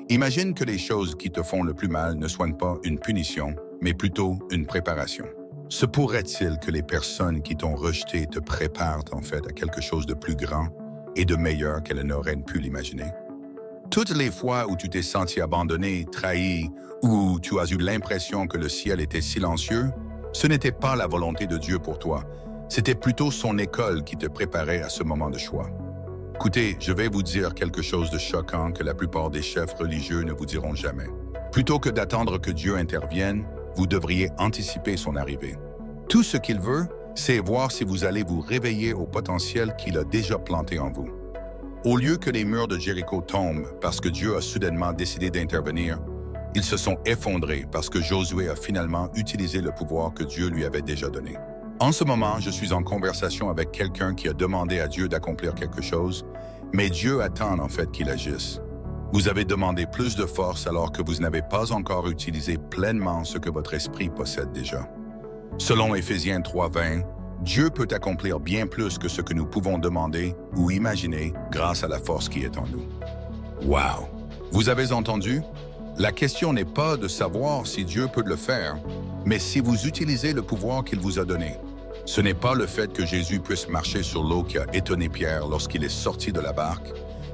Imagine que les choses qui te font le plus mal ne soient pas une punition, mais plutôt une préparation. Se pourrait-il que les personnes qui t'ont rejeté te préparent en fait à quelque chose de plus grand et de meilleur qu'elles n'auraient pu l'imaginer? Toutes les fois où tu t'es senti abandonné, trahi, ou tu as eu l'impression que le ciel était silencieux, ce n'était pas la volonté de Dieu pour toi, c'était plutôt son école qui te préparait à ce moment de choix. Écoutez, je vais vous dire quelque chose de choquant que la plupart des chefs religieux ne vous diront jamais. Plutôt que d'attendre que Dieu intervienne, vous devriez anticiper son arrivée. Tout ce qu'il veut, c'est voir si vous allez vous réveiller au potentiel qu'il a déjà planté en vous. Au lieu que les murs de Jéricho tombent parce que Dieu a soudainement décidé d'intervenir, ils se sont effondrés parce que Josué a finalement utilisé le pouvoir que Dieu lui avait déjà donné. En ce moment, je suis en conversation avec quelqu'un qui a demandé à Dieu d'accomplir quelque chose, mais Dieu attend en fait qu'il agisse. Vous avez demandé plus de force alors que vous n'avez pas encore utilisé pleinement ce que votre esprit possède déjà. Selon Éphésiens 3:20, Dieu peut accomplir bien plus que ce que nous pouvons demander ou imaginer grâce à la force qui est en nous. Wow! Vous avez entendu? La question n'est pas de savoir si Dieu peut le faire, mais si vous utilisez le pouvoir qu'il vous a donné. Ce n'est pas le fait que Jésus puisse marcher sur l'eau qui a étonné Pierre lorsqu'il est sorti de la barque,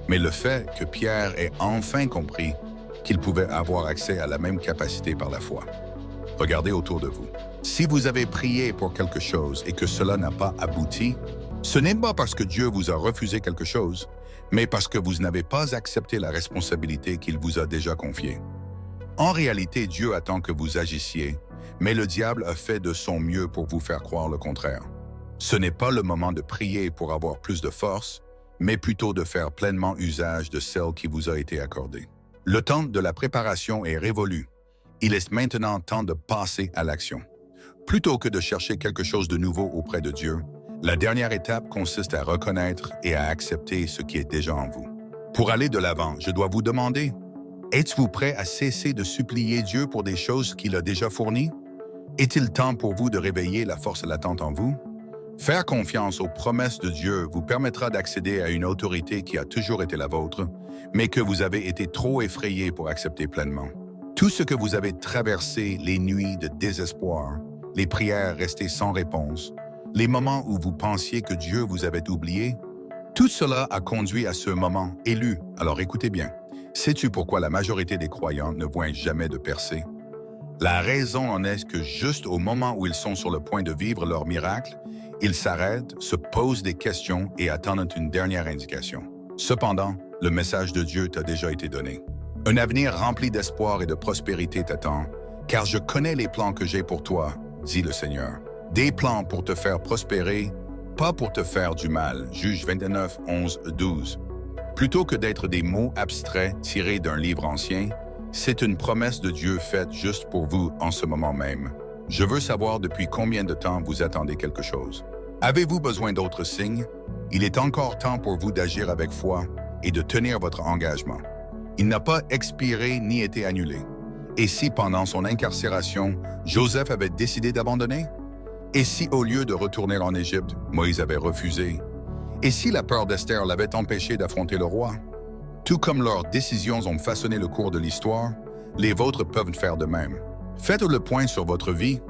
mais le fait que Pierre ait enfin compris qu'il pouvait avoir accès à la même capacité par la foi. Regardez autour de vous. Si vous avez prié pour quelque chose et que cela n'a pas abouti, ce n'est pas parce que Dieu vous a refusé quelque chose, mais parce que vous n'avez pas accepté la responsabilité qu'il vous a déjà confiée. En réalité, Dieu attend que vous agissiez, mais le diable a fait de son mieux pour vous faire croire le contraire. Ce n'est pas le moment de prier pour avoir plus de force, mais plutôt de faire pleinement usage de celle qui vous a été accordée. Le temps de la préparation est révolu. Il est maintenant temps de passer à l'action. Plutôt que de chercher quelque chose de nouveau auprès de Dieu, la dernière étape consiste à reconnaître et à accepter ce qui est déjà en vous. Pour aller de l'avant, je dois vous demander, êtes-vous prêt à cesser de supplier Dieu pour des choses qu'il a déjà fournies? Est-il temps pour vous de réveiller la force latente en vous? Faire confiance aux promesses de Dieu vous permettra d'accéder à une autorité qui a toujours été la vôtre, mais que vous avez été trop effrayé pour accepter pleinement. Tout ce que vous avez traversé, les nuits de désespoir, les prières restées sans réponse, les moments où vous pensiez que Dieu vous avait oublié, tout cela a conduit à ce moment élu. Alors écoutez bien, sais-tu pourquoi la majorité des croyants ne voient jamais de percée? La raison en est que juste au moment où ils sont sur le point de vivre leur miracle, ils s'arrêtent, se posent des questions et attendent une dernière indication. Cependant, le message de Dieu t'a déjà été donné. Un avenir rempli d'espoir et de prospérité t'attend, car je connais les plans que j'ai pour toi, dit le Seigneur. Des plans pour te faire prospérer, pas pour te faire du mal. Juge 29, 11, 12. Plutôt que d'être des mots abstraits tirés d'un livre ancien, c'est une promesse de Dieu faite juste pour vous en ce moment même. Je veux savoir depuis combien de temps vous attendez quelque chose. Avez-vous besoin d'autres signes? Il est encore temps pour vous d'agir avec foi et de tenir votre engagement. Il n'a pas expiré ni été annulé. Et si pendant son incarcération, Joseph avait décidé d'abandonner? Et si au lieu de retourner en Égypte, Moïse avait refusé? Et si la peur d'Esther l'avait empêché d'affronter le roi? Tout comme leurs décisions ont façonné le cours de l'histoire, les vôtres peuvent faire de même. Faites le point sur votre vie.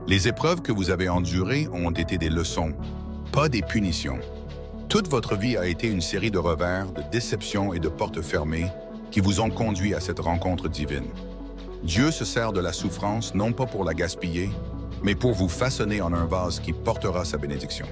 Les épreuves que vous avez endurées ont été des leçons, pas des punitions. Toute votre vie a été une série de revers, de déceptions et de portes fermées qui vous ont conduit à cette rencontre divine. Dieu se sert de la souffrance non pas pour la gaspiller, mais pour vous façonner en un vase qui portera sa bénédiction.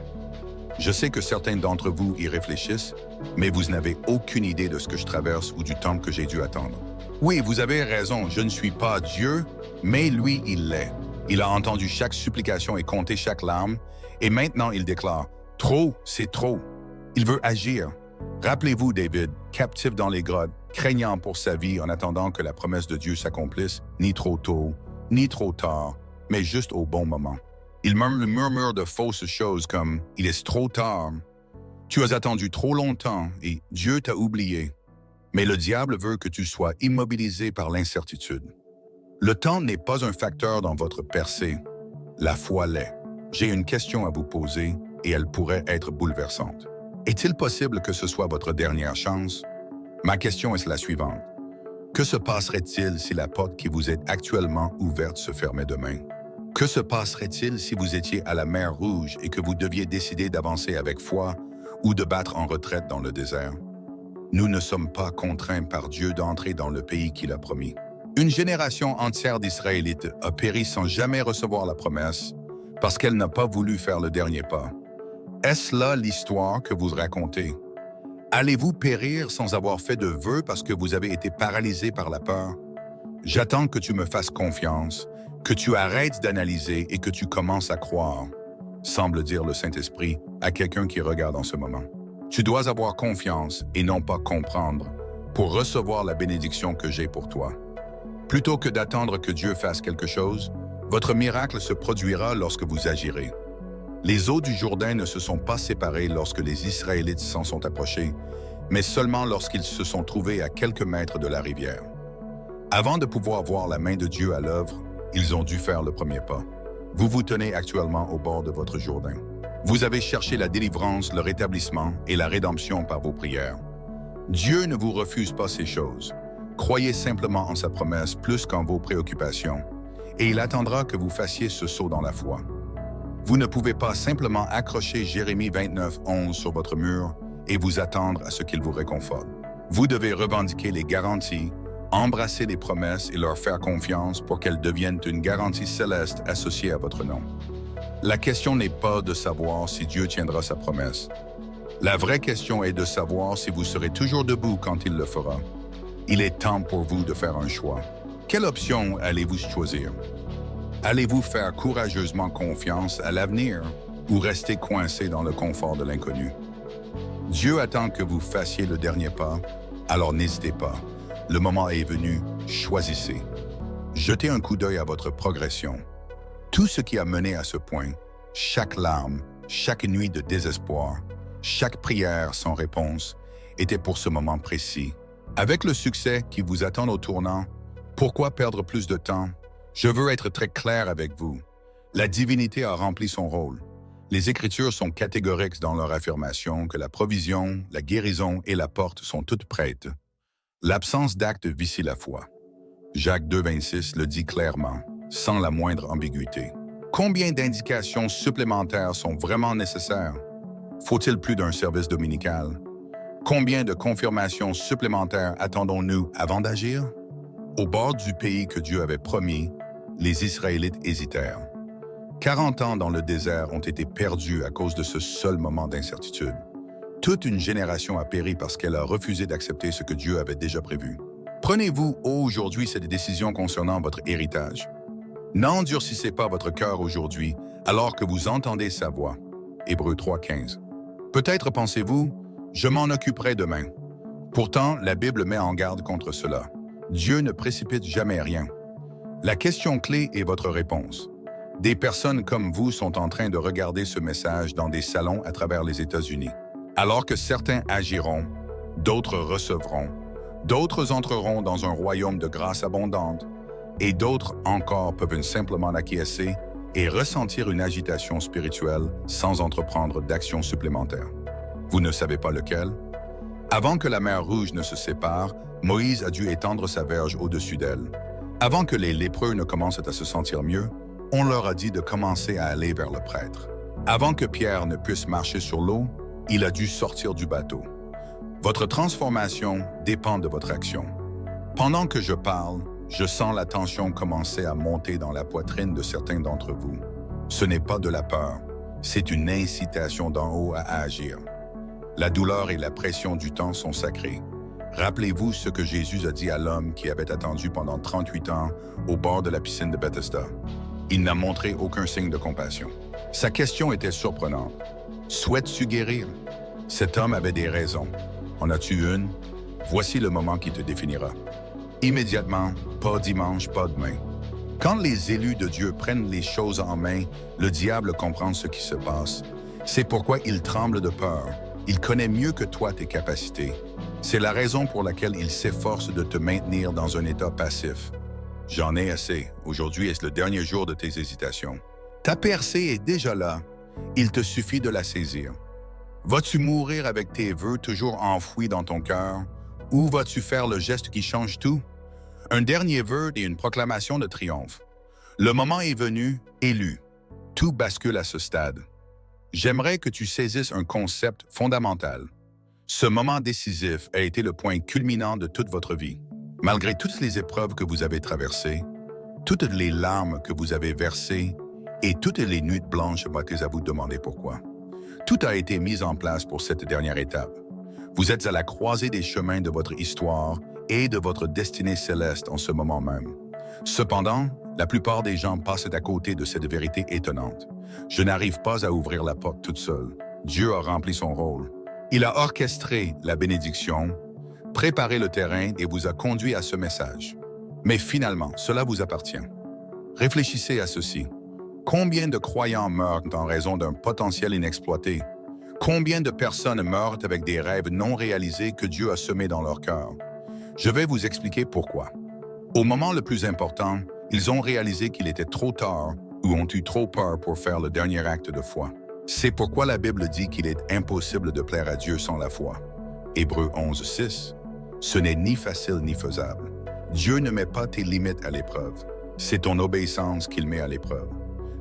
Je sais que certains d'entre vous y réfléchissent, mais vous n'avez aucune idée de ce que je traverse ou du temps que j'ai dû attendre. Oui, vous avez raison, je ne suis pas Dieu, mais lui, il l'est. Il a entendu chaque supplication et compté chaque larme, et maintenant il déclare « Trop, c'est trop ». Il veut agir. Rappelez-vous David, captif dans les grottes, craignant pour sa vie en attendant que la promesse de Dieu s'accomplisse, ni trop tôt, ni trop tard, mais juste au bon moment. Il murmure de fausses choses comme « Il est trop tard »,« Tu as attendu trop longtemps et Dieu t'a oublié ». Mais le diable veut que tu sois immobilisé par l'incertitude. Le temps n'est pas un facteur dans votre percée. La foi l'est. J'ai une question à vous poser et elle pourrait être bouleversante. Est-il possible que ce soit votre dernière chance? Ma question est la suivante. Que se passerait-il si la porte qui vous est actuellement ouverte se fermait demain? Que se passerait-il si vous étiez à la mer Rouge et que vous deviez décider d'avancer avec foi ou de battre en retraite dans le désert? Nous ne sommes pas contraints par Dieu d'entrer dans le pays qu'il a promis. Une génération entière d'Israélites a péri sans jamais recevoir la promesse parce qu'elle n'a pas voulu faire le dernier pas. Est-ce là l'histoire que vous racontez? Allez-vous périr sans avoir fait de vœux parce que vous avez été paralysé par la peur? J'attends que tu me fasses confiance, que tu arrêtes d'analyser et que tu commences à croire, semble dire le Saint-Esprit à quelqu'un qui regarde en ce moment. Tu dois avoir confiance et non pas comprendre pour recevoir la bénédiction que j'ai pour toi. Plutôt que d'attendre que Dieu fasse quelque chose, votre miracle se produira lorsque vous agirez. Les eaux du Jourdain ne se sont pas séparées lorsque les Israélites s'en sont approchés, mais seulement lorsqu'ils se sont trouvés à quelques mètres de la rivière. Avant de pouvoir voir la main de Dieu à l'œuvre, ils ont dû faire le premier pas. Vous vous tenez actuellement au bord de votre Jourdain. Vous avez cherché la délivrance, le rétablissement et la rédemption par vos prières. Dieu ne vous refuse pas ces choses. Croyez simplement en sa promesse plus qu'en vos préoccupations, et il attendra que vous fassiez ce saut dans la foi. Vous ne pouvez pas simplement accrocher Jérémie 29:11 sur votre mur et vous attendre à ce qu'il vous réconforte. Vous devez revendiquer les garanties, embrasser les promesses et leur faire confiance pour qu'elles deviennent une garantie céleste associée à votre nom. La question n'est pas de savoir si Dieu tiendra sa promesse. La vraie question est de savoir si vous serez toujours debout quand il le fera. Il est temps pour vous de faire un choix. Quelle option allez-vous choisir? Allez-vous faire courageusement confiance à l'avenir ou rester coincé dans le confort de l'inconnu? Dieu attend que vous fassiez le dernier pas, alors n'hésitez pas. Le moment est venu, choisissez. Jetez un coup d'œil à votre progression. Tout ce qui a mené à ce point, chaque larme, chaque nuit de désespoir, chaque prière sans réponse, était pour ce moment précis. Avec le succès qui vous attend au tournant, pourquoi perdre plus de temps? Je veux être très clair avec vous. La divinité a rempli son rôle. Les Écritures sont catégoriques dans leur affirmation que la provision, la guérison et la porte sont toutes prêtes. L'absence d'acte vicie la foi. Jacques 2,26 le dit clairement, sans la moindre ambiguïté. Combien d'indications supplémentaires sont vraiment nécessaires? Faut-il plus d'un service dominical? Combien de confirmations supplémentaires attendons-nous avant d'agir? Au bord du pays que Dieu avait promis, les Israélites hésitèrent. 40 ans dans le désert ont été perdus à cause de ce seul moment d'incertitude. Toute une génération a péri parce qu'elle a refusé d'accepter ce que Dieu avait déjà prévu. Prenez-vous aujourd'hui cette décision concernant votre héritage. N'endurcissez pas votre cœur aujourd'hui alors que vous entendez sa voix. Hébreux 3,15. Peut-être pensez-vous, je m'en occuperai demain. Pourtant, la Bible met en garde contre cela. Dieu ne précipite jamais rien. La question clé est votre réponse. Des personnes comme vous sont en train de regarder ce message dans des salons à travers les États-Unis. Alors que certains agiront, d'autres recevront, d'autres entreront dans un royaume de grâce abondante, et d'autres encore peuvent simplement acquiescer et ressentir une agitation spirituelle sans entreprendre d'action supplémentaire. Vous ne savez pas lequel? Avant que la mer Rouge ne se sépare, Moïse a dû étendre sa verge au-dessus d'elle. Avant que les lépreux ne commencent à se sentir mieux, on leur a dit de commencer à aller vers le prêtre. Avant que Pierre ne puisse marcher sur l'eau, il a dû sortir du bateau. Votre transformation dépend de votre action. Pendant que je parle, je sens la tension commencer à monter dans la poitrine de certains d'entre vous. Ce n'est pas de la peur, c'est une incitation d'en haut à agir. La douleur et la pression du temps sont sacrées. Rappelez-vous ce que Jésus a dit à l'homme qui avait attendu pendant 38 ans au bord de la piscine de Bethesda. Il n'a montré aucun signe de compassion. Sa question était surprenante. « Souhaites-tu guérir ?» Cet homme avait des raisons. En as-tu une? Voici le moment qui te définira. Immédiatement, pas dimanche, pas demain. Quand les élus de Dieu prennent les choses en main, le diable comprend ce qui se passe. C'est pourquoi il tremble de peur. Il connaît mieux que toi tes capacités. C'est la raison pour laquelle il s'efforce de te maintenir dans un état passif. J'en ai assez. Aujourd'hui est le dernier jour de tes hésitations. Ta percée est déjà là. Il te suffit de la saisir. Vas-tu mourir avec tes vœux toujours enfouis dans ton cœur? Ou vas-tu faire le geste qui change tout? Un dernier vœu et une proclamation de triomphe. Le moment est venu, élu. Tout bascule à ce stade. J'aimerais que tu saisisses un concept fondamental. Ce moment décisif a été le point culminant de toute votre vie. Malgré toutes les épreuves que vous avez traversées, toutes les larmes que vous avez versées et toutes les nuits blanches montées à vous demander pourquoi. Tout a été mis en place pour cette dernière étape. Vous êtes à la croisée des chemins de votre histoire et de votre destinée céleste en ce moment même. Cependant, la plupart des gens passent à côté de cette vérité étonnante. Je n'arrive pas à ouvrir la porte toute seule. Dieu a rempli son rôle. Il a orchestré la bénédiction, préparé le terrain et vous a conduit à ce message. Mais finalement, cela vous appartient. Réfléchissez à ceci. Combien de croyants meurent en raison d'un potentiel inexploité? Combien de personnes meurent avec des rêves non réalisés que Dieu a semés dans leur cœur? Je vais vous expliquer pourquoi. Au moment le plus important, ils ont réalisé qu'il était trop tard ou ont eu trop peur pour faire le dernier acte de foi. C'est pourquoi la Bible dit qu'il est impossible de plaire à Dieu sans la foi. Hébreux 11:6. Ce n'est ni facile ni faisable. Dieu ne met pas tes limites à l'épreuve. C'est ton obéissance qu'il met à l'épreuve.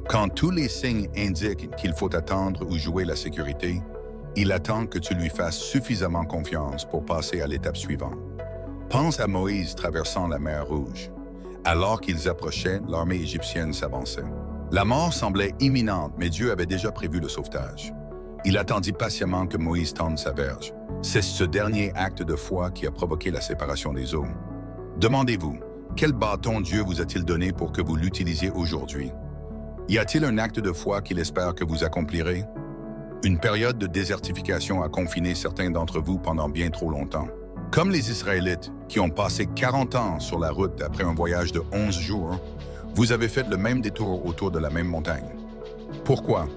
Quand tous les signes indiquent qu'il faut attendre ou jouer la sécurité, il attend que tu lui fasses suffisamment confiance pour passer à l'étape suivante. Pense à Moïse traversant la mer Rouge. Alors qu'ils approchaient, l'armée égyptienne s'avançait. La mort semblait imminente, mais Dieu avait déjà prévu le sauvetage. Il attendit patiemment que Moïse tende sa verge. C'est ce dernier acte de foi qui a provoqué la séparation des eaux. Demandez-vous, quel bâton Dieu vous a-t-il donné pour que vous l'utilisiez aujourd'hui? Y a-t-il un acte de foi qu'il espère que vous accomplirez? Une période de désertification a confiné certains d'entre vous pendant bien trop longtemps. Comme les Israélites, qui ont passé 40 ans sur la route après un voyage de 11 jours, vous avez fait le même détour autour de la même montagne. Pourquoi?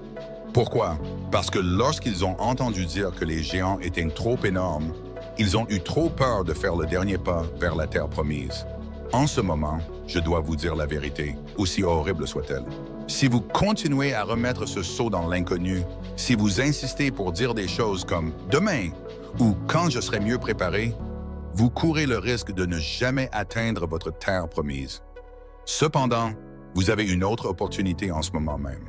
Pourquoi? Parce que lorsqu'ils ont entendu dire que les géants étaient trop énormes, ils ont eu trop peur de faire le dernier pas vers la terre promise. En ce moment, je dois vous dire la vérité, aussi horrible soit-elle. Si vous continuez à remettre ce saut dans l'inconnu, si vous insistez pour dire des choses comme « demain » ou « quand je serai mieux préparé », vous courez le risque de ne jamais atteindre votre terre promise. Cependant, vous avez une autre opportunité en ce moment même.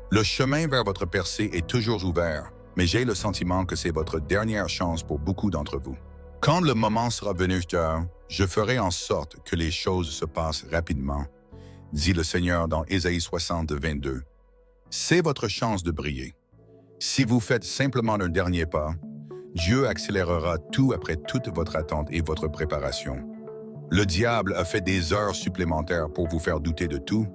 Le chemin vers votre percée est toujours ouvert, mais j'ai le sentiment que c'est votre dernière chance pour beaucoup d'entre vous. Quand le moment sera venu, je ferai en sorte que les choses se passent rapidement, dit le Seigneur dans Ésaïe 60, 22. C'est votre chance de briller. Si vous faites simplement un dernier pas, Dieu accélérera tout après toute votre attente et votre préparation. Le diable a fait des heures supplémentaires pour vous faire douter de tout,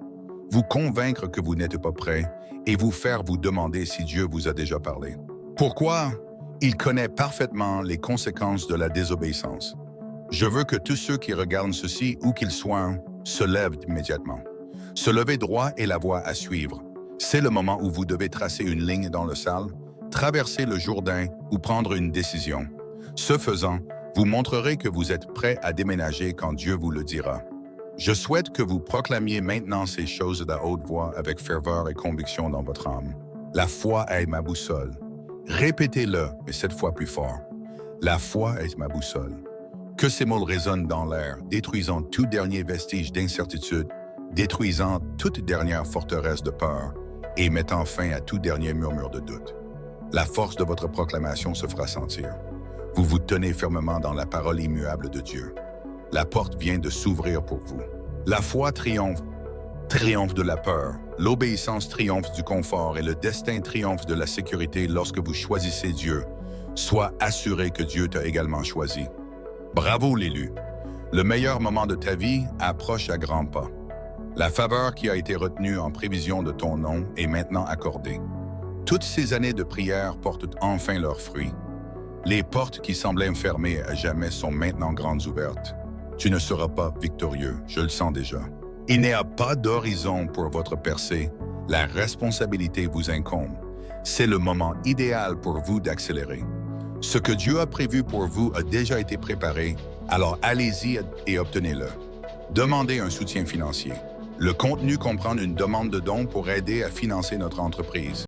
vous convaincre que vous n'êtes pas prêt et vous faire vous demander si Dieu vous a déjà parlé. Pourquoi? Il connaît parfaitement les conséquences de la désobéissance. Je veux que tous ceux qui regardent ceci, où qu'ils soient, se lèvent immédiatement. Se lever droit est la voie à suivre. C'est le moment où vous devez tracer une ligne dans le sable, traverser le Jourdain ou prendre une décision. Ce faisant, vous montrerez que vous êtes prêt à déménager quand Dieu vous le dira. Je souhaite que vous proclamiez maintenant ces choses de haute voix avec ferveur et conviction dans votre âme. La foi est ma boussole. Répétez-le, mais cette fois plus fort. La foi est ma boussole. Que ces mots résonnent dans l'air, détruisant tout dernier vestige d'incertitude, détruisant toute dernière forteresse de peur et mettant fin à tout dernier murmure de doute. La force de votre proclamation se fera sentir. Vous vous tenez fermement dans la parole immuable de Dieu. La porte vient de s'ouvrir pour vous. La foi triomphe de la peur. L'obéissance triomphe du confort et le destin triomphe de la sécurité lorsque vous choisissez Dieu. Sois assuré que Dieu t'a également choisi. Bravo l'élu. Le meilleur moment de ta vie approche à grands pas. La faveur qui a été retenue en prévision de ton nom est maintenant accordée. Toutes ces années de prière portent enfin leurs fruits. Les portes qui semblaient fermées à jamais sont maintenant grandes ouvertes. Tu ne seras pas victorieux, je le sens déjà. Il n'y a pas d'horizon pour votre percée. La responsabilité vous incombe. C'est le moment idéal pour vous d'accélérer. Ce que Dieu a prévu pour vous a déjà été préparé, alors allez-y et obtenez-le. Demandez un soutien financier. Le contenu comprend une demande de dons pour aider à financer notre entreprise.